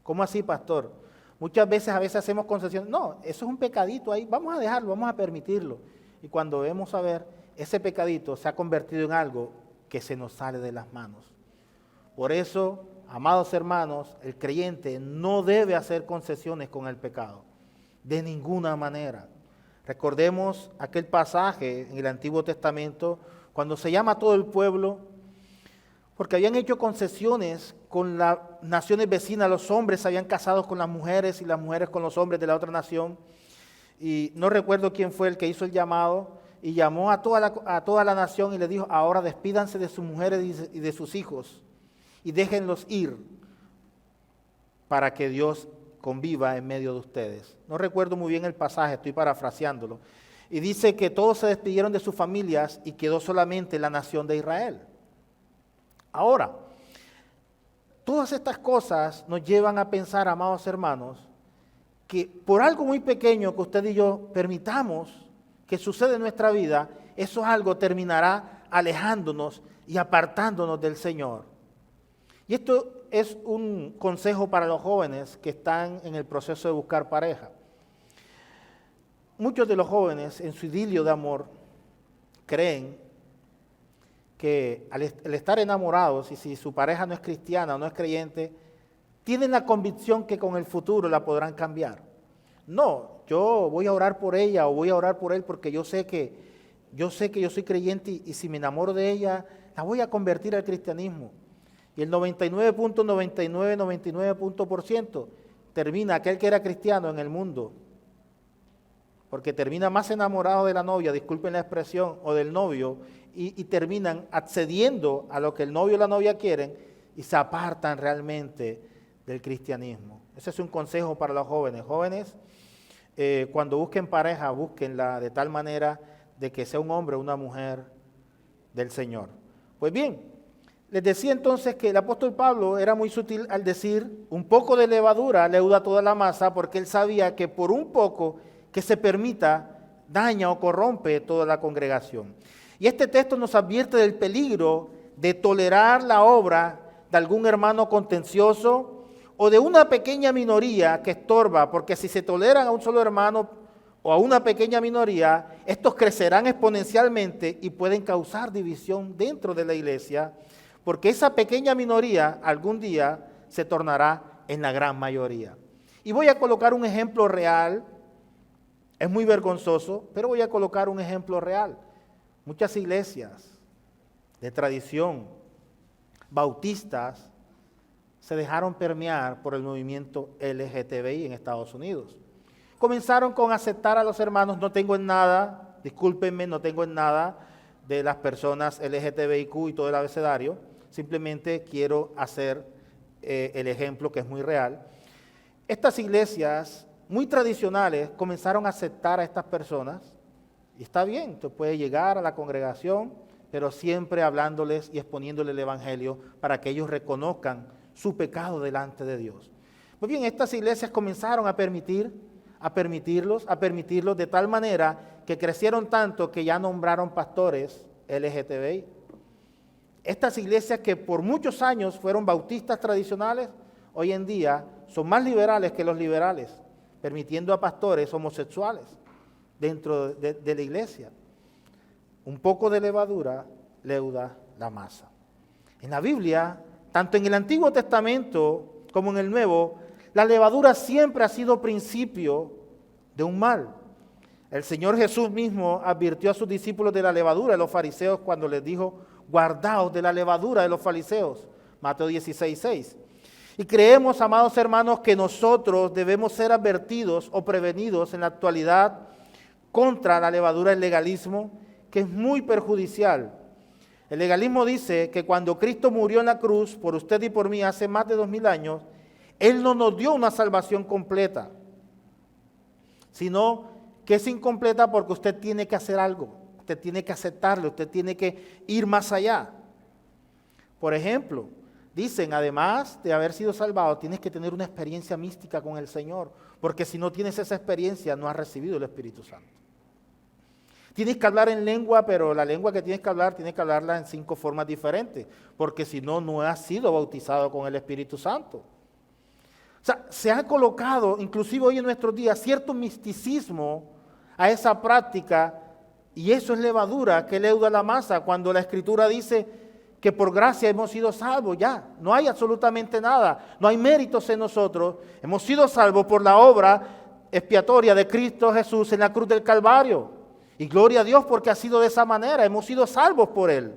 ¿Cómo así, pastor? Muchas veces a veces hacemos concesiones. No, eso es un pecadito ahí, vamos a dejarlo, vamos a permitirlo. Y cuando vemos a ver, ese pecadito se ha convertido en algo que se nos sale de las manos. Por eso, amados hermanos, el creyente no debe hacer concesiones con el pecado, de ninguna manera. Recordemos aquel pasaje en el Antiguo Testamento, cuando se llama a todo el pueblo, porque habían hecho concesiones con las naciones vecinas, los hombres se habían casado con las mujeres y las mujeres con los hombres de la otra nación, y no recuerdo quién fue el que hizo el llamado, y llamó a toda la nación y le dijo: ahora despídanse de sus mujeres y de sus hijos, y déjenlos ir, para que Dios conviva en medio de ustedes. No recuerdo muy bien el pasaje, estoy parafraseándolo. Y dice que todos se despidieron de sus familias y quedó solamente la nación de Israel. Ahora, todas estas cosas nos llevan a pensar, amados hermanos, que por algo muy pequeño que usted y yo permitamos que suceda en nuestra vida, eso algo terminará alejándonos y apartándonos del Señor. Y esto es un consejo para los jóvenes que están en el proceso de buscar pareja. Muchos de los jóvenes en su idilio de amor creen que al estar enamorados, y si su pareja no es cristiana o no es creyente, tienen la convicción que con el futuro la podrán cambiar. No, yo voy a orar por ella o voy a orar por él porque yo sé que yo soy creyente y si me enamoro de ella, la voy a convertir al cristianismo. Y el 99.99% termina aquel que era cristiano en el mundo, porque termina más enamorado de la novia, disculpen la expresión, o del novio, y terminan accediendo a lo que el novio o la novia quieren y se apartan realmente del cristianismo. Ese es un consejo para los jóvenes. Jóvenes, cuando busquen pareja, búsquenla de tal manera de que sea un hombre o una mujer del Señor. Pues bien, les decía entonces que el apóstol Pablo era muy sutil al decir: un poco de levadura leuda toda la masa, porque él sabía que por un poco que se permita daña o corrompe toda la congregación. Y este texto nos advierte del peligro de tolerar la obra de algún hermano contencioso o de una pequeña minoría que estorba, porque si se toleran a un solo hermano o a una pequeña minoría, estos crecerán exponencialmente y pueden causar división dentro de la iglesia, porque esa pequeña minoría algún día se tornará en la gran mayoría. Y voy a colocar un ejemplo real, es muy vergonzoso, pero voy a colocar un ejemplo real. Muchas iglesias de tradición bautistas se dejaron permear por el movimiento LGTBI en Estados Unidos. Comenzaron con aceptar a los hermanos, no tengo en nada, discúlpenme, no tengo en nada de las personas LGTBIQ y todo el abecedario, simplemente quiero hacer el ejemplo que es muy real. Estas iglesias muy tradicionales comenzaron a aceptar a estas personas, y está bien, usted puede llegar a la congregación, pero siempre hablándoles y exponiéndoles el evangelio para que ellos reconozcan su pecado delante de Dios. Pues bien, estas iglesias comenzaron a permitirlos de tal manera que crecieron tanto que ya nombraron pastores LGTBI. Estas iglesias que por muchos años fueron bautistas tradicionales, hoy en día son más liberales que los liberales, permitiendo a pastores homosexuales dentro de la iglesia. Un poco de levadura leuda la masa. En la Biblia, tanto en el Antiguo Testamento como en el Nuevo, la levadura siempre ha sido principio de un mal. El Señor Jesús mismo advirtió a sus discípulos de la levadura de los fariseos cuando les dijo: guardaos de la levadura de los fariseos. Mateo 16:6. Y creemos, amados hermanos, que nosotros debemos ser advertidos o prevenidos en la actualidad contra la levadura del legalismo, que es muy perjudicial. El legalismo dice que cuando Cristo murió en la cruz por usted y por mí hace más de 2000 años, Él no nos dio una salvación completa, sino que es incompleta porque usted tiene que hacer algo, usted tiene que aceptarlo, usted tiene que ir más allá. Por ejemplo, dicen, además de haber sido salvado, tienes que tener una experiencia mística con el Señor, porque si no tienes esa experiencia, no has recibido el Espíritu Santo. Tienes que hablar en lengua, pero la lengua que tienes que hablarla en 5 formas diferentes, porque si no, no has sido bautizado con el Espíritu Santo. O sea, se ha colocado, inclusive hoy en nuestros días, cierto misticismo a esa práctica, y eso es levadura que leuda la masa, cuando la Escritura dice que por gracia hemos sido salvos. Ya, no hay absolutamente nada, no hay méritos en nosotros, hemos sido salvos por la obra expiatoria de Cristo Jesús en la cruz del Calvario. Y gloria a Dios porque ha sido de esa manera, hemos sido salvos por Él.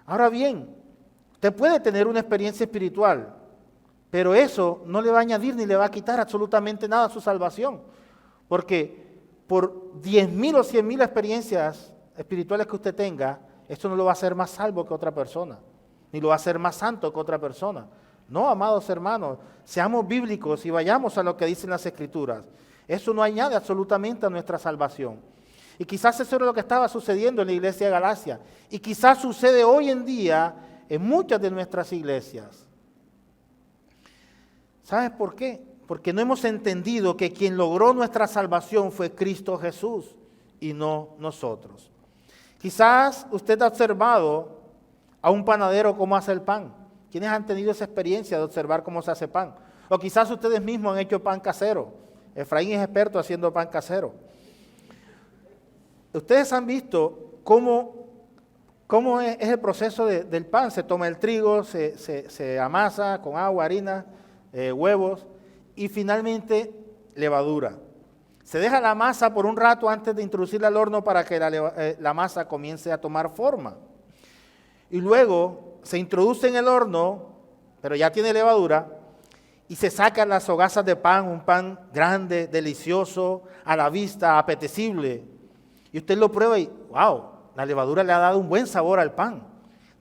Ahora bien, usted puede tener una experiencia espiritual, pero eso no le va a añadir ni le va a quitar absolutamente nada a su salvación. Porque por 10,000 o 100,000 experiencias espirituales que usted tenga, esto no lo va a hacer más salvo que otra persona, ni lo va a hacer más santo que otra persona. No, amados hermanos, seamos bíblicos y vayamos a lo que dicen las Escrituras. Eso no añade absolutamente a nuestra salvación. Y quizás eso era lo que estaba sucediendo en la iglesia de Galacia. Y quizás sucede hoy en día en muchas de nuestras iglesias. ¿Sabes por qué? Porque no hemos entendido que quien logró nuestra salvación fue Cristo Jesús y no nosotros. Quizás usted ha observado a un panadero cómo hace el pan. ¿Quiénes han tenido esa experiencia de observar cómo se hace pan? O quizás ustedes mismos han hecho pan casero. Efraín es experto haciendo pan casero. Ustedes han visto cómo es el proceso del pan. Se toma el trigo, se amasa con agua, harina, huevos y finalmente levadura. Se deja la masa por un rato antes de introducirla al horno para que la masa comience a tomar forma. Y luego se introduce en el horno, pero ya tiene levadura, y se sacan las hogazas de pan, un pan grande, delicioso, a la vista, apetecible. Y usted lo prueba y, wow, la levadura le ha dado un buen sabor al pan,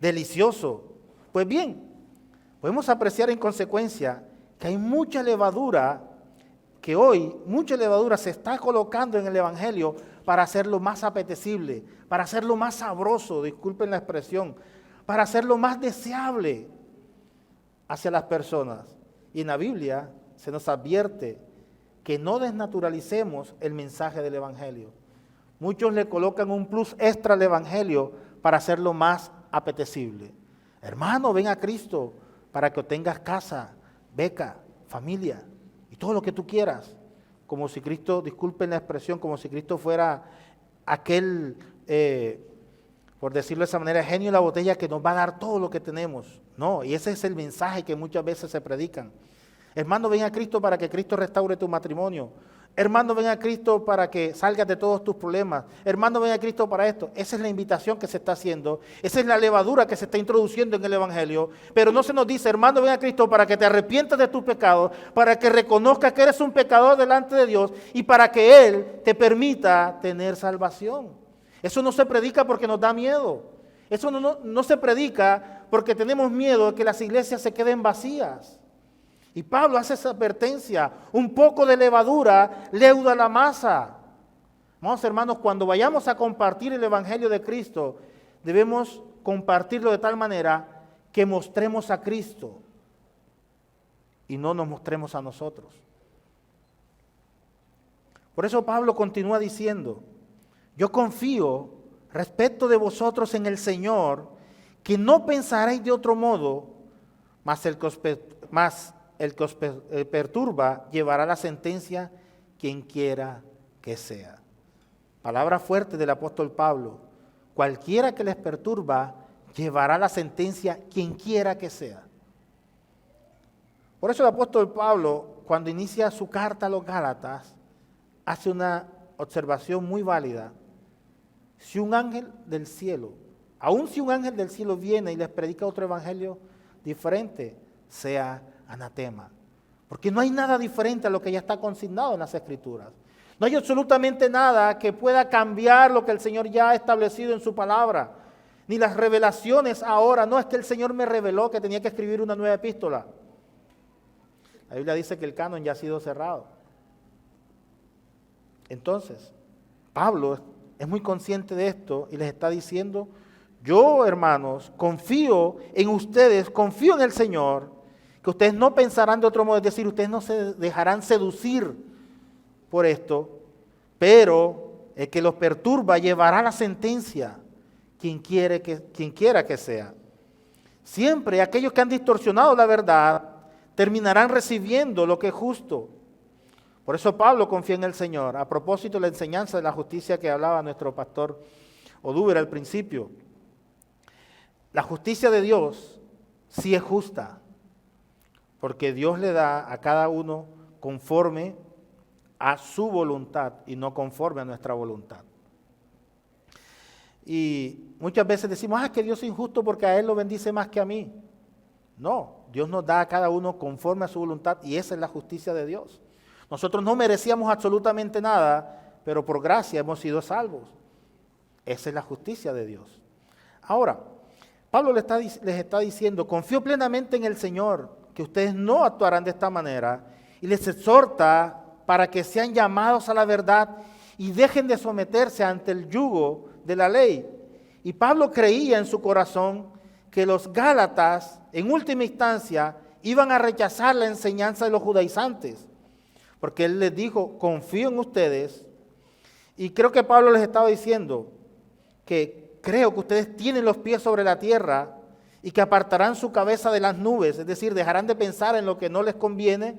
delicioso. Pues bien, podemos apreciar en consecuencia que hay mucha levadura, que hoy mucha levadura se está colocando en el Evangelio para hacerlo más apetecible, para hacerlo más sabroso, disculpen la expresión, para hacerlo más deseable hacia las personas. Y en la Biblia se nos advierte que no desnaturalicemos el mensaje del Evangelio. Muchos le colocan un plus extra al Evangelio para hacerlo más apetecible. Hermano, ven a Cristo para que obtengas casa, beca, familia y todo lo que tú quieras. Como si Cristo, disculpen la expresión, como si Cristo fuera aquel, por decirlo de esa manera, genio de la botella que nos va a dar todo lo que tenemos. No, y ese es el mensaje que muchas veces se predican. Hermano, ven a Cristo para que Cristo restaure tu matrimonio. Hermano, ven a Cristo para que salgas de todos tus problemas. Hermano, ven a Cristo para esto. Esa es la invitación que se está haciendo. Esa es la levadura que se está introduciendo en el Evangelio. Pero no se nos dice, hermano, ven a Cristo para que te arrepientas de tus pecados, para que reconozcas que eres un pecador delante de Dios y para que Él te permita tener salvación. Eso no se predica porque nos da miedo. Eso no se predica porque tenemos miedo de que las iglesias se queden vacías. Y Pablo hace esa advertencia, un poco de levadura leuda la masa. Vamos, hermanos, cuando vayamos a compartir el Evangelio de Cristo, debemos compartirlo de tal manera que mostremos a Cristo y no nos mostremos a nosotros. Por eso Pablo continúa diciendo, yo confío respecto de vosotros en el Señor, que no pensaréis de otro modo, mas el que os perturba llevará la sentencia, quien quiera que sea. Palabra fuerte del apóstol Pablo. Cualquiera que les perturba llevará la sentencia, quien quiera que sea. Por eso el apóstol Pablo, cuando inicia su carta a los Gálatas, hace una observación muy válida. Si un ángel del cielo, aun si un ángel del cielo viene y les predica otro evangelio diferente, sea anatema. Porque no hay nada diferente a lo que ya está consignado en las Escrituras. No hay absolutamente nada que pueda cambiar lo que el Señor ya ha establecido en su palabra. Ni las revelaciones ahora. No es que el Señor me reveló que tenía que escribir una nueva epístola. La Biblia dice que el canon ya ha sido cerrado. Entonces, Pablo es muy consciente de esto y les está diciendo, yo, hermanos, confío en ustedes, confío en el Señor, que ustedes no pensarán de otro modo, es decir, ustedes no se dejarán seducir por esto, pero el que los perturba llevará la sentencia, quien quiera que sea. Siempre aquellos que han distorsionado la verdad terminarán recibiendo lo que es justo. Por eso Pablo confía en el Señor. A propósito de la enseñanza de la justicia que hablaba nuestro pastor Odúber al principio. La justicia de Dios sí es justa, porque Dios le da a cada uno conforme a su voluntad y no conforme a nuestra voluntad. Y muchas veces decimos, que Dios es injusto porque a Él lo bendice más que a mí. No, Dios nos da a cada uno conforme a su voluntad y esa es la justicia de Dios. Nosotros no merecíamos absolutamente nada, pero por gracia hemos sido salvos. Esa es la justicia de Dios. Ahora, Pablo les está diciendo, confío plenamente en el Señor, que ustedes no actuarán de esta manera, y les exhorta para que sean llamados a la verdad y dejen de someterse ante el yugo de la ley. Y Pablo creía en su corazón que los Gálatas, en última instancia, iban a rechazar la enseñanza de los judaizantes, porque él les dijo, confío en ustedes, y creo que Pablo les estaba diciendo que creo que ustedes tienen los pies sobre la tierra y que apartarán su cabeza de las nubes, es decir, dejarán de pensar en lo que no les conviene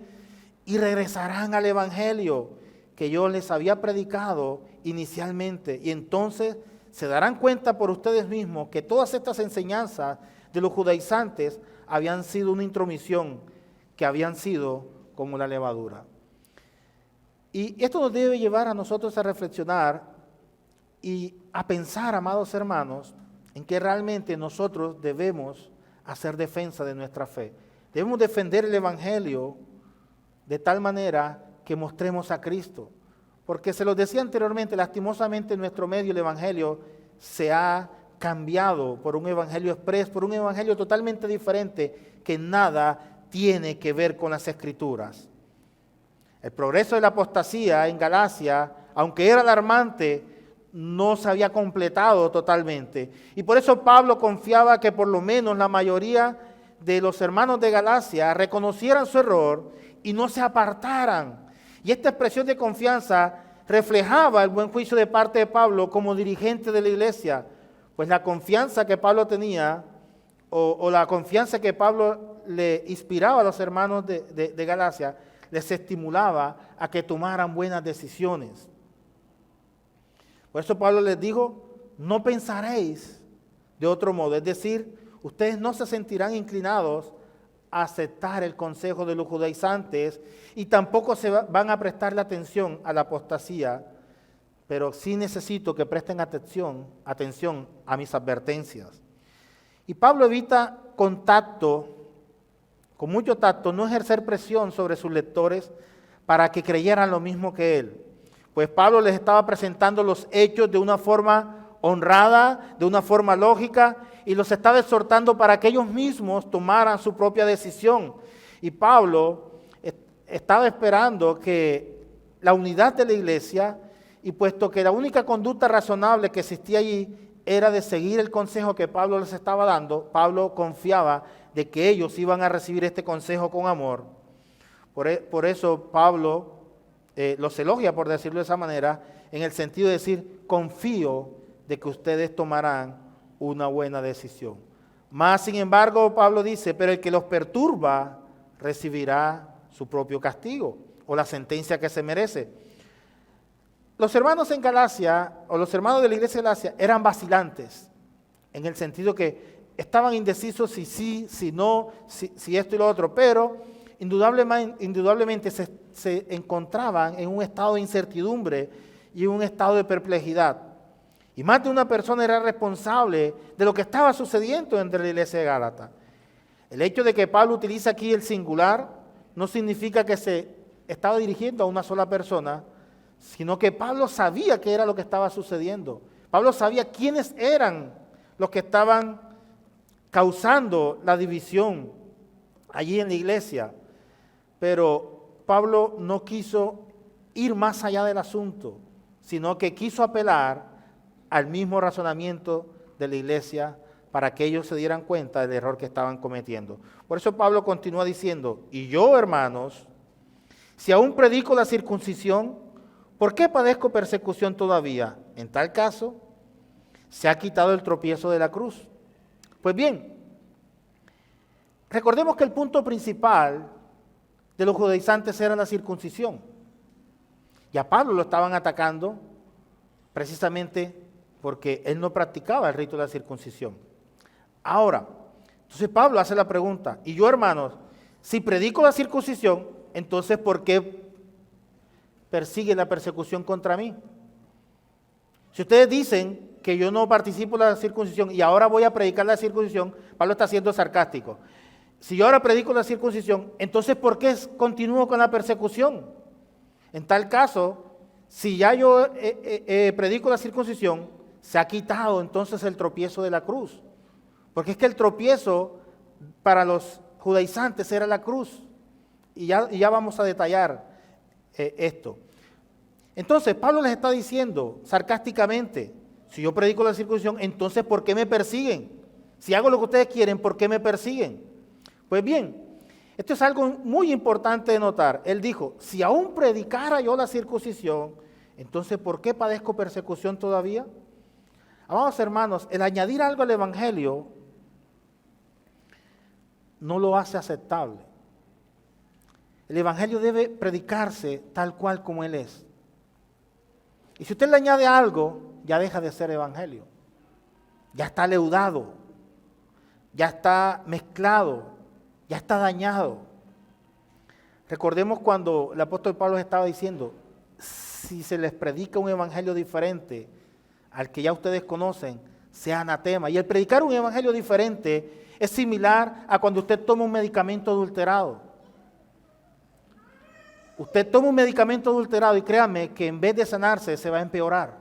y regresarán al evangelio que yo les había predicado inicialmente, y entonces se darán cuenta por ustedes mismos que todas estas enseñanzas de los judaizantes habían sido una intromisión, que habían sido como la levadura. Y esto nos debe llevar a nosotros a reflexionar y a pensar, amados hermanos, en que realmente nosotros debemos hacer defensa de nuestra fe. Debemos defender el evangelio de tal manera que mostremos a Cristo. Porque se los decía anteriormente, lastimosamente en nuestro medio el evangelio se ha cambiado por un evangelio exprés, por un evangelio totalmente diferente que nada tiene que ver con las Escrituras. El progreso de la apostasía en Galacia, aunque era alarmante, no se había completado totalmente. Y por eso Pablo confiaba que por lo menos la mayoría de los hermanos de Galacia reconocieran su error y no se apartaran. Y esta expresión de confianza reflejaba el buen juicio de parte de Pablo como dirigente de la iglesia, pues la confianza que Pablo tenía, o la confianza que Pablo le inspiraba a los hermanos de Galacia, les estimulaba a que tomaran buenas decisiones. Por eso Pablo les dijo, no pensaréis de otro modo, es decir, ustedes no se sentirán inclinados a aceptar el consejo de los judaizantes y tampoco se van a prestarle atención a la apostasía, pero sí necesito que presten atención a mis advertencias. Y Pablo evita con mucho tacto, no ejercer presión sobre sus lectores para que creyeran lo mismo que él. Pues Pablo les estaba presentando los hechos de una forma honrada, de una forma lógica, y los estaba exhortando para que ellos mismos tomaran su propia decisión. Y Pablo estaba esperando que la unidad de la iglesia, y puesto que la única conducta razonable que existía allí era de seguir el consejo que Pablo les estaba dando, Pablo confiaba de que ellos iban a recibir este consejo con amor. Por eso Pablo los elogia, por decirlo de esa manera, en el sentido de decir, confío de que ustedes tomarán una buena decisión. Más sin embargo, Pablo dice, pero el que los perturba recibirá su propio castigo o la sentencia que se merece. Los hermanos en Galacia, o los hermanos de la iglesia de Galacia, eran vacilantes, en el sentido que estaban indecisos si sí, si no, si esto y lo otro, pero indudablemente se encontraban en un estado de incertidumbre y en un estado de perplejidad. Y más de una persona era responsable de lo que estaba sucediendo entre la iglesia de Gálatas. El hecho de que Pablo utiliza aquí el singular no significa que se estaba dirigiendo a una sola persona, sino que Pablo sabía qué era lo que estaba sucediendo. Pablo sabía quiénes eran los que estaban causando la división allí en la iglesia. Pero Pablo no quiso ir más allá del asunto, sino que quiso apelar al mismo razonamiento de la iglesia para que ellos se dieran cuenta del error que estaban cometiendo. Por eso Pablo continúa diciendo, y yo, hermanos, si aún predico la circuncisión, ¿por qué padezco persecución todavía? En tal caso, se ha quitado el tropiezo de la cruz. Pues bien, recordemos que el punto principal de los judaizantes era la circuncisión. Y a Pablo lo estaban atacando precisamente porque él no practicaba el rito de la circuncisión. Ahora, entonces Pablo hace la pregunta, y yo, hermanos, si predico la circuncisión, entonces ¿por qué persigue la persecución contra mí? Si ustedes dicen que yo no participo en la circuncisión y ahora voy a predicar la circuncisión, Pablo está siendo sarcástico. Si yo ahora predico la circuncisión, entonces ¿por qué continúo con la persecución? En tal caso, si ya yo predico la circuncisión, se ha quitado entonces el tropiezo de la cruz. Porque es que el tropiezo para los judaizantes era la cruz. Y ya vamos a detallar esto. Entonces, Pablo les está diciendo sarcásticamente, si yo predico la circuncisión, entonces ¿por qué me persiguen? Si hago lo que ustedes quieren, ¿por qué me persiguen? Pues bien, esto es algo muy importante de notar. Él dijo, si aún predicara yo la circuncisión, entonces ¿por qué padezco persecución todavía? Amados hermanos, el añadir algo al evangelio no lo hace aceptable. El evangelio debe predicarse tal cual como él es. Y si usted le añade algo, ya deja de ser evangelio. Ya está leudado, ya está mezclado, ya está dañado. Recordemos cuando el apóstol Pablo estaba diciendo, si se les predica un evangelio diferente al que ya ustedes conocen, sea anatema. Y el predicar un evangelio diferente es similar a cuando usted toma un medicamento adulterado. Usted toma un medicamento adulterado y créame que en vez de sanarse se va a empeorar,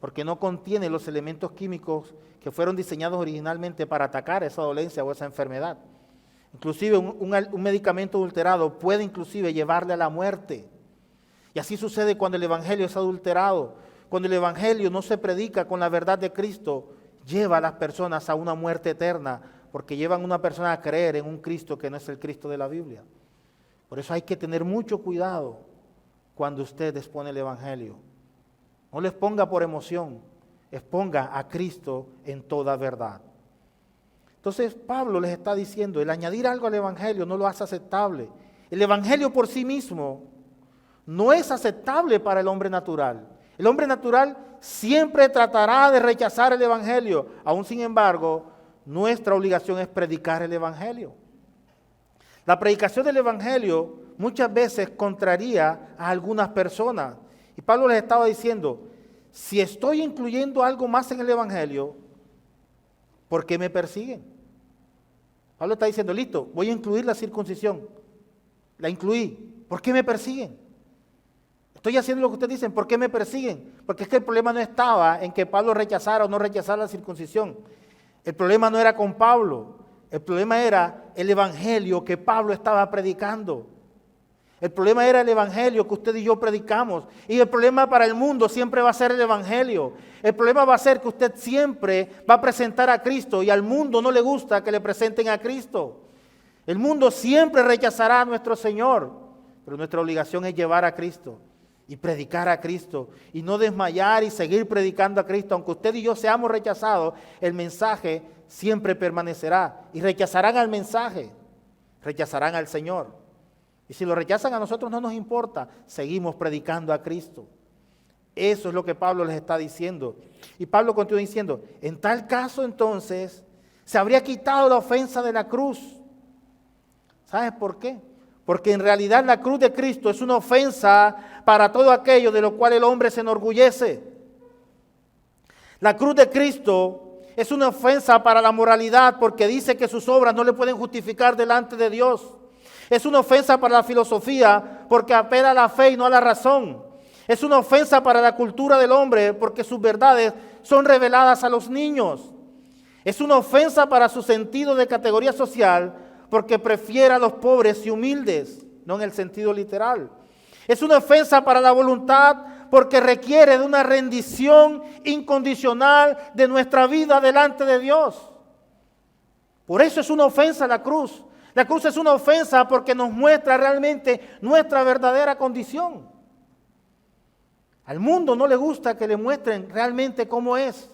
porque no contiene los elementos químicos que fueron diseñados originalmente para atacar esa dolencia o esa enfermedad. Inclusive un medicamento adulterado puede inclusive llevarle a la muerte. Y así sucede cuando el evangelio es adulterado. Cuando el evangelio no se predica con la verdad de Cristo, lleva a las personas a una muerte eterna, porque llevan a una persona a creer en un Cristo que no es el Cristo de la Biblia. Por eso hay que tener mucho cuidado cuando usted expone el evangelio. No les ponga por emoción, exponga a Cristo en toda verdad. Entonces Pablo les está diciendo, el añadir algo al evangelio no lo hace aceptable. El evangelio por sí mismo no es aceptable para el hombre natural. El hombre natural siempre tratará de rechazar el evangelio. Aún sin embargo, nuestra obligación es predicar el evangelio. La predicación del evangelio muchas veces contraría a algunas personas. Y Pablo les estaba diciendo, si estoy incluyendo algo más en el evangelio, ¿por qué me persiguen? Pablo está diciendo, listo, voy a incluir la circuncisión. La incluí. ¿Por qué me persiguen? Estoy haciendo lo que ustedes dicen, ¿por qué me persiguen? Porque es que el problema no estaba en que Pablo rechazara o no rechazara la circuncisión. El problema no era con Pablo, el problema era el evangelio que Pablo estaba predicando. El problema era el evangelio que usted y yo predicamos. Y el problema para el mundo siempre va a ser el evangelio. El problema va a ser que usted siempre va a presentar a Cristo y al mundo no le gusta que le presenten a Cristo. El mundo siempre rechazará a nuestro Señor, pero nuestra obligación es llevar a Cristo y predicar a Cristo y no desmayar y seguir predicando a Cristo. Aunque usted y yo seamos rechazados, el mensaje siempre permanecerá y rechazarán al mensaje. rechazarán al Señor. Y si lo rechazan a nosotros no nos importa, seguimos predicando a Cristo. Eso es lo que Pablo les está diciendo. Y Pablo continúa diciendo, en tal caso entonces se habría quitado la ofensa de la cruz. ¿Sabes por qué? Porque en realidad la cruz de Cristo es una ofensa para todo aquello de lo cual el hombre se enorgullece. La cruz de Cristo es una ofensa para la moralidad porque dice que sus obras no le pueden justificar delante de Dios. Es una ofensa para la filosofía porque apela a la fe y no a la razón. Es una ofensa para la cultura del hombre porque sus verdades son reveladas a los niños. Es una ofensa para su sentido de categoría social porque prefiere a los pobres y humildes, no en el sentido literal. Es una ofensa para la voluntad porque requiere de una rendición incondicional de nuestra vida delante de Dios. Por eso es una ofensa la cruz. La cruz es una ofensa porque nos muestra realmente nuestra verdadera condición. Al mundo no le gusta que le muestren realmente cómo es.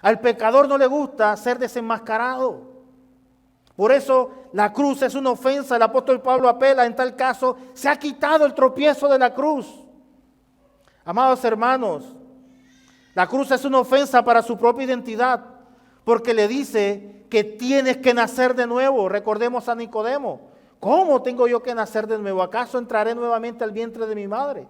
Al pecador no le gusta ser desenmascarado. Por eso la cruz es una ofensa. El apóstol Pablo apela, en tal caso, se ha quitado el tropiezo de la cruz. Amados hermanos, la cruz es una ofensa para su propia identidad, porque le dice que tienes que nacer de nuevo. Recordemos a Nicodemo. ¿Cómo tengo yo que nacer de nuevo? ¿Acaso entraré nuevamente al vientre de mi madre?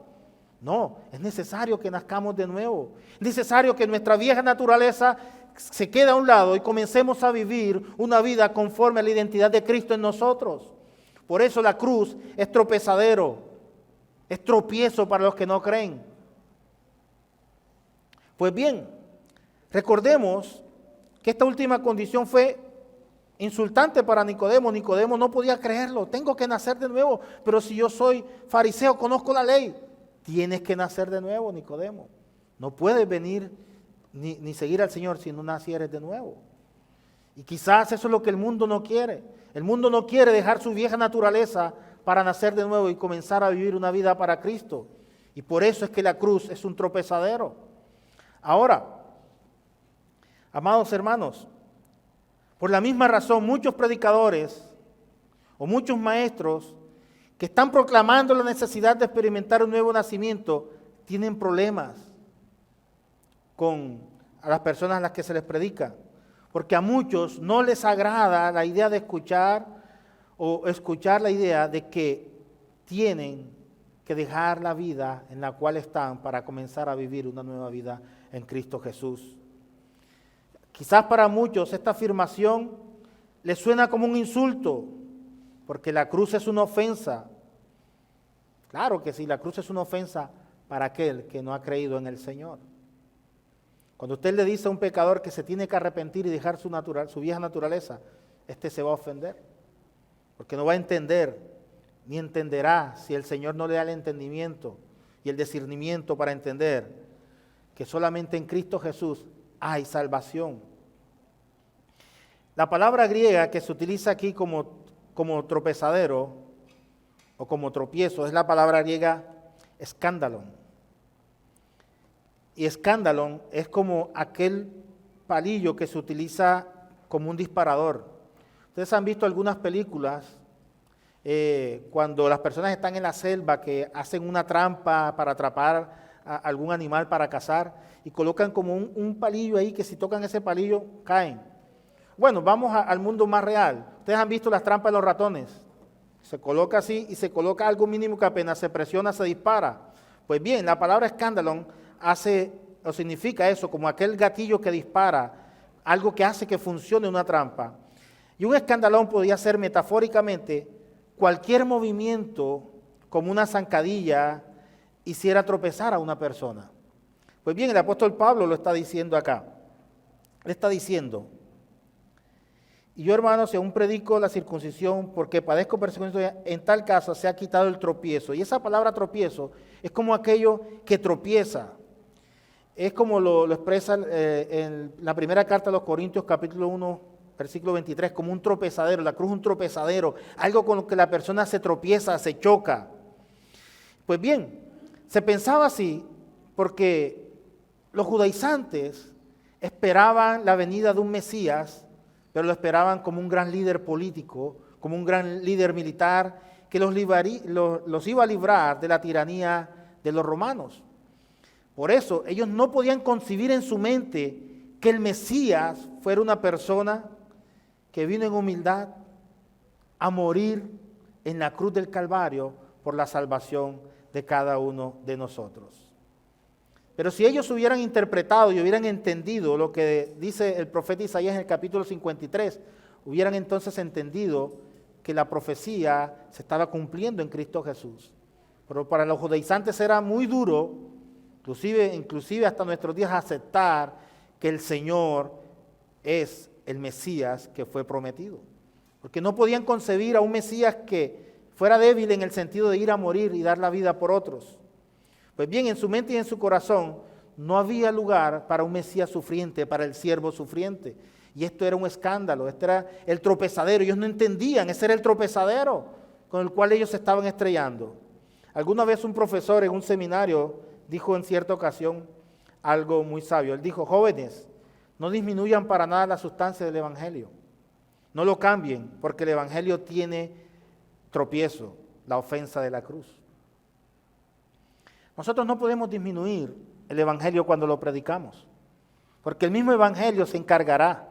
No, es necesario que nazcamos de nuevo. Es necesario que nuestra vieja naturaleza se quede a un lado y comencemos a vivir una vida conforme a la identidad de Cristo en nosotros. Por eso la cruz es tropezadero, es tropiezo para los que no creen. Pues bien, recordemos que esta última condición fue insultante para Nicodemo. Nicodemo no podía creerlo. Tengo que nacer de nuevo, pero si yo soy fariseo, conozco la ley. Tienes que nacer de nuevo, Nicodemo. No puedes venir ni seguir al Señor si no nacieres de nuevo. Y quizás eso es lo que el mundo no quiere. El mundo no quiere dejar su vieja naturaleza para nacer de nuevo y comenzar a vivir una vida para Cristo. Y por eso es que la cruz es un tropezadero. Ahora, amados hermanos, por la misma razón muchos predicadores o muchos maestros que están proclamando la necesidad de experimentar un nuevo nacimiento, tienen problemas con a las personas a las que se les predica, porque a muchos no les agrada la idea de escuchar la idea de que tienen que dejar la vida en la cual están para comenzar a vivir una nueva vida en Cristo Jesús. Quizás para muchos esta afirmación les suena como un insulto, porque la cruz es una ofensa. Claro que sí, la cruz es una ofensa para aquel que no ha creído en el Señor. Cuando usted le dice a un pecador que se tiene que arrepentir y dejar su vieja naturaleza, este se va a ofender, porque no va a entender, ni entenderá si el Señor no le da el entendimiento y el discernimiento para entender que solamente en Cristo Jesús hay salvación. La palabra griega que se utiliza aquí como tropezadero o como tropiezo es la palabra griega escándalon. Y escándalon es como aquel palillo que se utiliza como un disparador. Ustedes han visto algunas películas cuando las personas están en la selva que hacen una trampa para atrapar a algún animal para cazar y colocan como un palillo ahí que si tocan ese palillo caen. Bueno, vamos al mundo más real. Ustedes han visto las trampas de los ratones. Se coloca así y se coloca algo mínimo que apenas se presiona, se dispara. Pues bien, la palabra escándalo significa eso, como aquel gatillo que dispara, algo que hace que funcione una trampa. Y un escandalón podía ser metafóricamente cualquier movimiento como una zancadilla hiciera tropezar a una persona. Pues bien, el apóstol Pablo lo está diciendo acá. Le está diciendo, y yo, hermanos, si aún predico la circuncisión porque padezco persecución, en tal caso se ha quitado el tropiezo. Y esa palabra tropiezo es como aquello que tropieza. Es como lo expresa en la primera carta a los Corintios, capítulo 1, versículo 23, como un tropezadero. La cruz es un tropezadero, algo con lo que la persona se tropieza, se choca. Pues bien, se pensaba así porque los judaizantes esperaban la venida de un Mesías, pero lo esperaban como un gran líder político, como un gran líder militar que los iba a librar de la tiranía de los romanos. Por eso ellos no podían concebir en su mente que el Mesías fuera una persona que vino en humildad a morir en la cruz del Calvario por la salvación de cada uno de nosotros. Pero si ellos hubieran interpretado y hubieran entendido lo que dice el profeta Isaías en el capítulo 53, hubieran entonces entendido que la profecía se estaba cumpliendo en Cristo Jesús. Pero para los judaizantes era muy duro, inclusive hasta nuestros días, aceptar que el Señor es el Mesías que fue prometido. Porque no podían concebir a un Mesías que fuera débil en el sentido de ir a morir y dar la vida por otros. Pues bien, en su mente y en su corazón no había lugar para un Mesías sufriente, para el siervo sufriente. Y esto era un escándalo, este era el tropezadero. Ellos no entendían, ese era el tropezadero con el cual ellos se estaban estrellando. Alguna vez un profesor en un seminario dijo en cierta ocasión algo muy sabio. Él dijo: jóvenes, no disminuyan para nada la sustancia del Evangelio. No lo cambien, porque el Evangelio tiene tropiezo, la ofensa de la cruz. Nosotros no podemos disminuir el Evangelio cuando lo predicamos, porque el mismo Evangelio se encargará,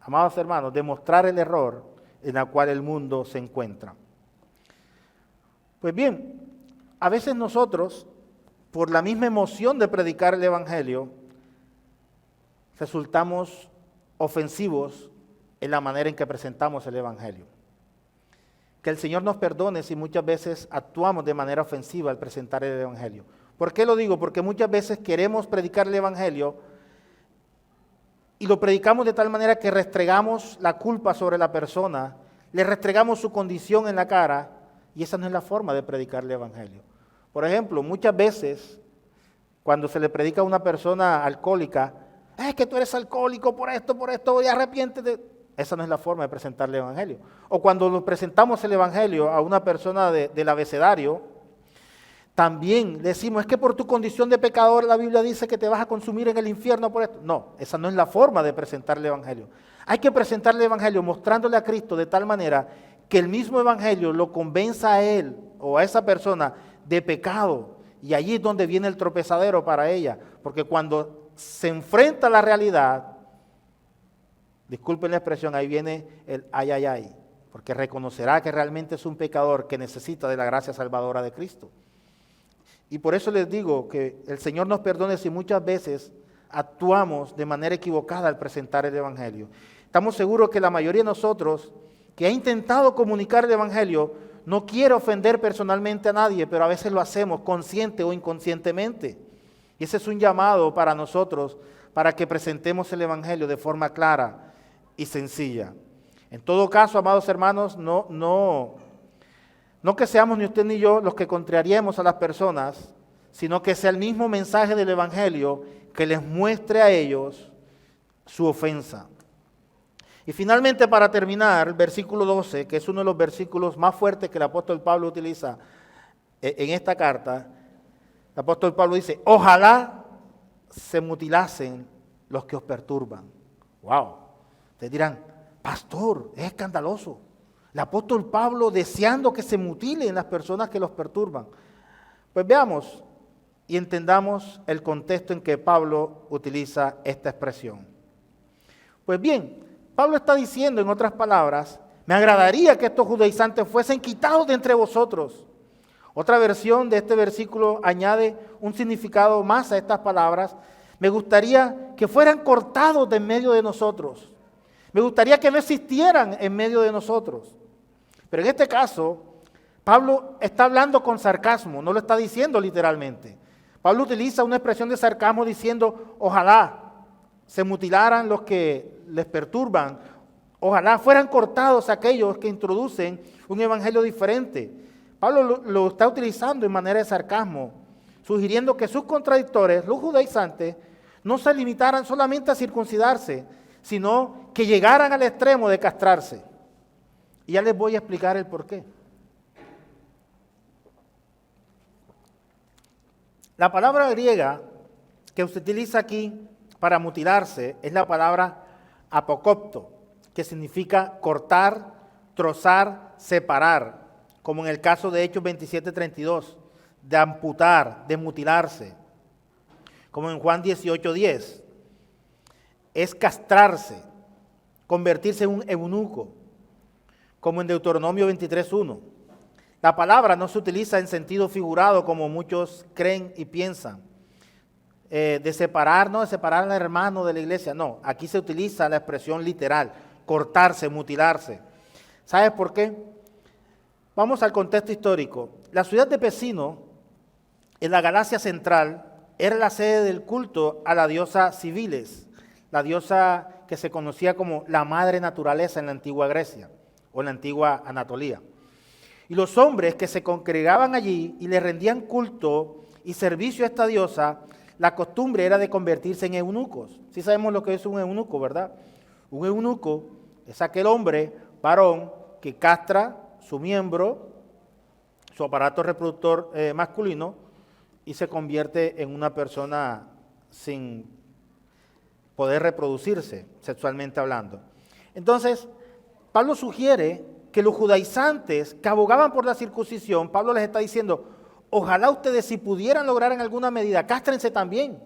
amados hermanos, de mostrar el error en el cual el mundo se encuentra. Pues bien, a veces nosotros, por la misma emoción de predicar el Evangelio, resultamos ofensivos en la manera en que presentamos el Evangelio. Que el Señor nos perdone si muchas veces actuamos de manera ofensiva al presentar el Evangelio. ¿Por qué lo digo? Porque muchas veces queremos predicar el Evangelio y lo predicamos de tal manera que restregamos la culpa sobre la persona, le restregamos su condición en la cara, y esa no es la forma de predicar el Evangelio. Por ejemplo, muchas veces cuando se le predica a una persona alcohólica: es que tú eres alcohólico por esto, y arrepiéntete. Esa no es la forma de presentar el Evangelio. O cuando nos presentamos el Evangelio a una persona del abecedario, también le decimos: es que por tu condición de pecador la Biblia dice que te vas a consumir en el infierno por esto. No, esa no es la forma de presentar el Evangelio. Hay que presentar el Evangelio mostrándole a Cristo de tal manera que el mismo Evangelio lo convenza a él o a esa persona de pecado. Y allí es donde viene el tropezadero para ella. Porque cuando se enfrenta a la realidad, disculpen la expresión, ahí viene el ay, ay, ay, porque reconocerá que realmente es un pecador que necesita de la gracia salvadora de Cristo. Y por eso les digo que el Señor nos perdone si muchas veces actuamos de manera equivocada al presentar el Evangelio. Estamos seguros que la mayoría de nosotros que ha intentado comunicar el Evangelio no quiere ofender personalmente a nadie, pero a veces lo hacemos consciente o inconscientemente. Y ese es un llamado para nosotros, para que presentemos el Evangelio de forma clara y sencilla. En todo caso, amados hermanos, no que seamos ni usted ni yo los que contrariemos a las personas, sino que sea el mismo mensaje del Evangelio que les muestre a ellos su ofensa. Y finalmente, para terminar, el versículo 12, que es uno de los versículos más fuertes que el apóstol Pablo utiliza en esta carta, el apóstol Pablo dice: ojalá se mutilasen los que os perturban. ¡Wow! Ustedes dirán: pastor, es escandaloso. El apóstol Pablo deseando que se mutilen las personas que los perturban. Pues veamos y entendamos el contexto en que Pablo utiliza esta expresión. Pues bien, Pablo está diciendo, en otras palabras: me agradaría que estos judaizantes fuesen quitados de entre vosotros. Otra versión de este versículo añade un significado más a estas palabras: me gustaría que fueran cortados de en medio de nosotros. Me gustaría que no existieran en medio de nosotros. Pero en este caso, Pablo está hablando con sarcasmo, no lo está diciendo literalmente. Pablo utiliza una expresión de sarcasmo diciendo: ojalá se mutilaran los que les perturban, ojalá fueran cortados aquellos que introducen un evangelio diferente. Pablo lo está utilizando en manera de sarcasmo, sugiriendo que sus contradictores, los judaizantes, no se limitaran solamente a circuncidarse, sino que llegaran al extremo de castrarse. Y ya les voy a explicar el porqué. La palabra griega que se utiliza aquí para mutilarse es la palabra apocopto, que significa cortar, trozar, separar, como en el caso de Hechos 27:32, de amputar, de mutilarse, como en Juan 18:10, es castrarse, convertirse en un eunuco, como en Deuteronomio 23:1. La palabra no se utiliza en sentido figurado como muchos creen y piensan, de separar, no, de separar al hermano de la iglesia, no, aquí se utiliza la expresión literal, cortarse, mutilarse. ¿Sabes por qué? Vamos al contexto histórico. La ciudad de Pesino, en la Galacia central, era la sede del culto a la diosa Civiles, la diosa que se conocía como la madre naturaleza en la antigua Grecia o en la antigua Anatolia. Y los hombres que se congregaban allí y le rendían culto y servicio a esta diosa, la costumbre era de convertirse en eunucos. Sí sabemos lo que es un eunuco, ¿verdad? Un eunuco es aquel hombre, varón, que castra su miembro, su aparato reproductor masculino, y se convierte en una persona sin poder reproducirse, sexualmente hablando. Entonces, Pablo sugiere que los judaizantes que abogaban por la circuncisión, Pablo les está diciendo, ojalá ustedes si pudieran lograr en alguna medida, cástrense también,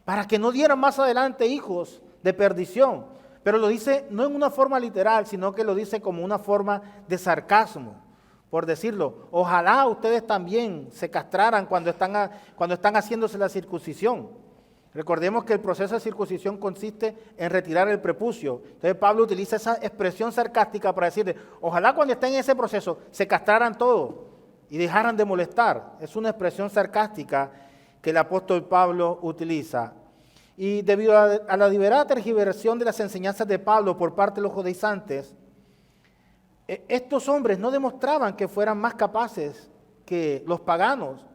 para que no dieran más adelante hijos de perdición. Pero lo dice no en una forma literal, sino que lo dice como una forma de sarcasmo, por decirlo. Ojalá ustedes también se castraran cuando están haciéndose la circuncisión. Recordemos que el proceso de circuncisión consiste en retirar el prepucio. Entonces Pablo utiliza esa expresión sarcástica para decirle, ojalá cuando estén en ese proceso se castraran todos y dejaran de molestar. Es una expresión sarcástica que el apóstol Pablo utiliza. Y debido a la deliberada tergiversación de las enseñanzas de Pablo por parte de los judaizantes, estos hombres no demostraban que fueran más capaces que los paganos.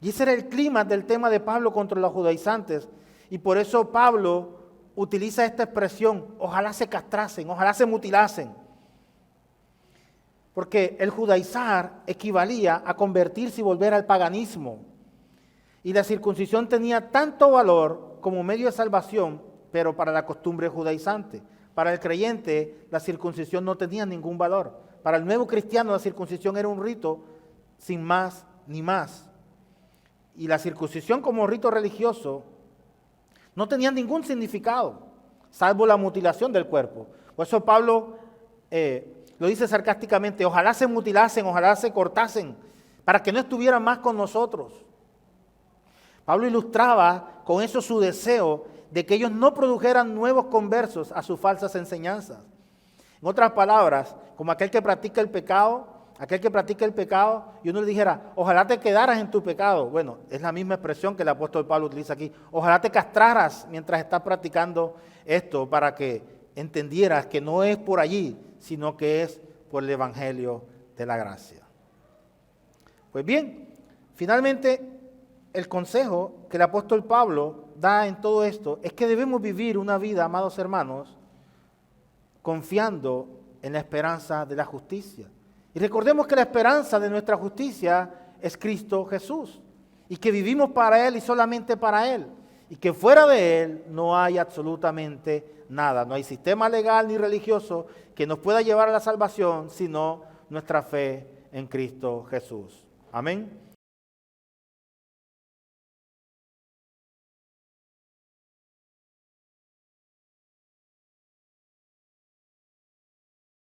Y ese era el clima del tema de Pablo contra los judaizantes. Y por eso Pablo utiliza esta expresión, ojalá se castrasen, ojalá se mutilasen. Porque el judaizar equivalía a convertirse y volver al paganismo. Y la circuncisión tenía tanto valor como medio de salvación, pero para la costumbre judaizante. Para el creyente, la circuncisión no tenía ningún valor. Para el nuevo cristiano, la circuncisión era un rito sin más ni más. Y la circuncisión como rito religioso no tenía ningún significado, salvo la mutilación del cuerpo. Por eso Pablo lo dice sarcásticamente, ojalá se mutilasen, ojalá se cortasen, para que no estuvieran más con nosotros. Pablo ilustraba con eso su deseo de que ellos no produjeran nuevos conversos a sus falsas enseñanzas. En otras palabras, como aquel que practica el pecado y uno le dijera, ojalá te quedaras en tu pecado. Bueno, es la misma expresión que el apóstol Pablo utiliza aquí. Ojalá te castraras mientras estás practicando esto para que entendieras que no es por allí, sino que es por el evangelio de la gracia. Pues bien, finalmente el consejo que el apóstol Pablo da en todo esto es que debemos vivir una vida, amados hermanos, confiando en la esperanza de la justicia. Y recordemos que la esperanza de nuestra justicia es Cristo Jesús, y que vivimos para Él y solamente para Él, y que fuera de Él no hay absolutamente nada, no hay sistema legal ni religioso que nos pueda llevar a la salvación, sino nuestra fe en Cristo Jesús. Amén.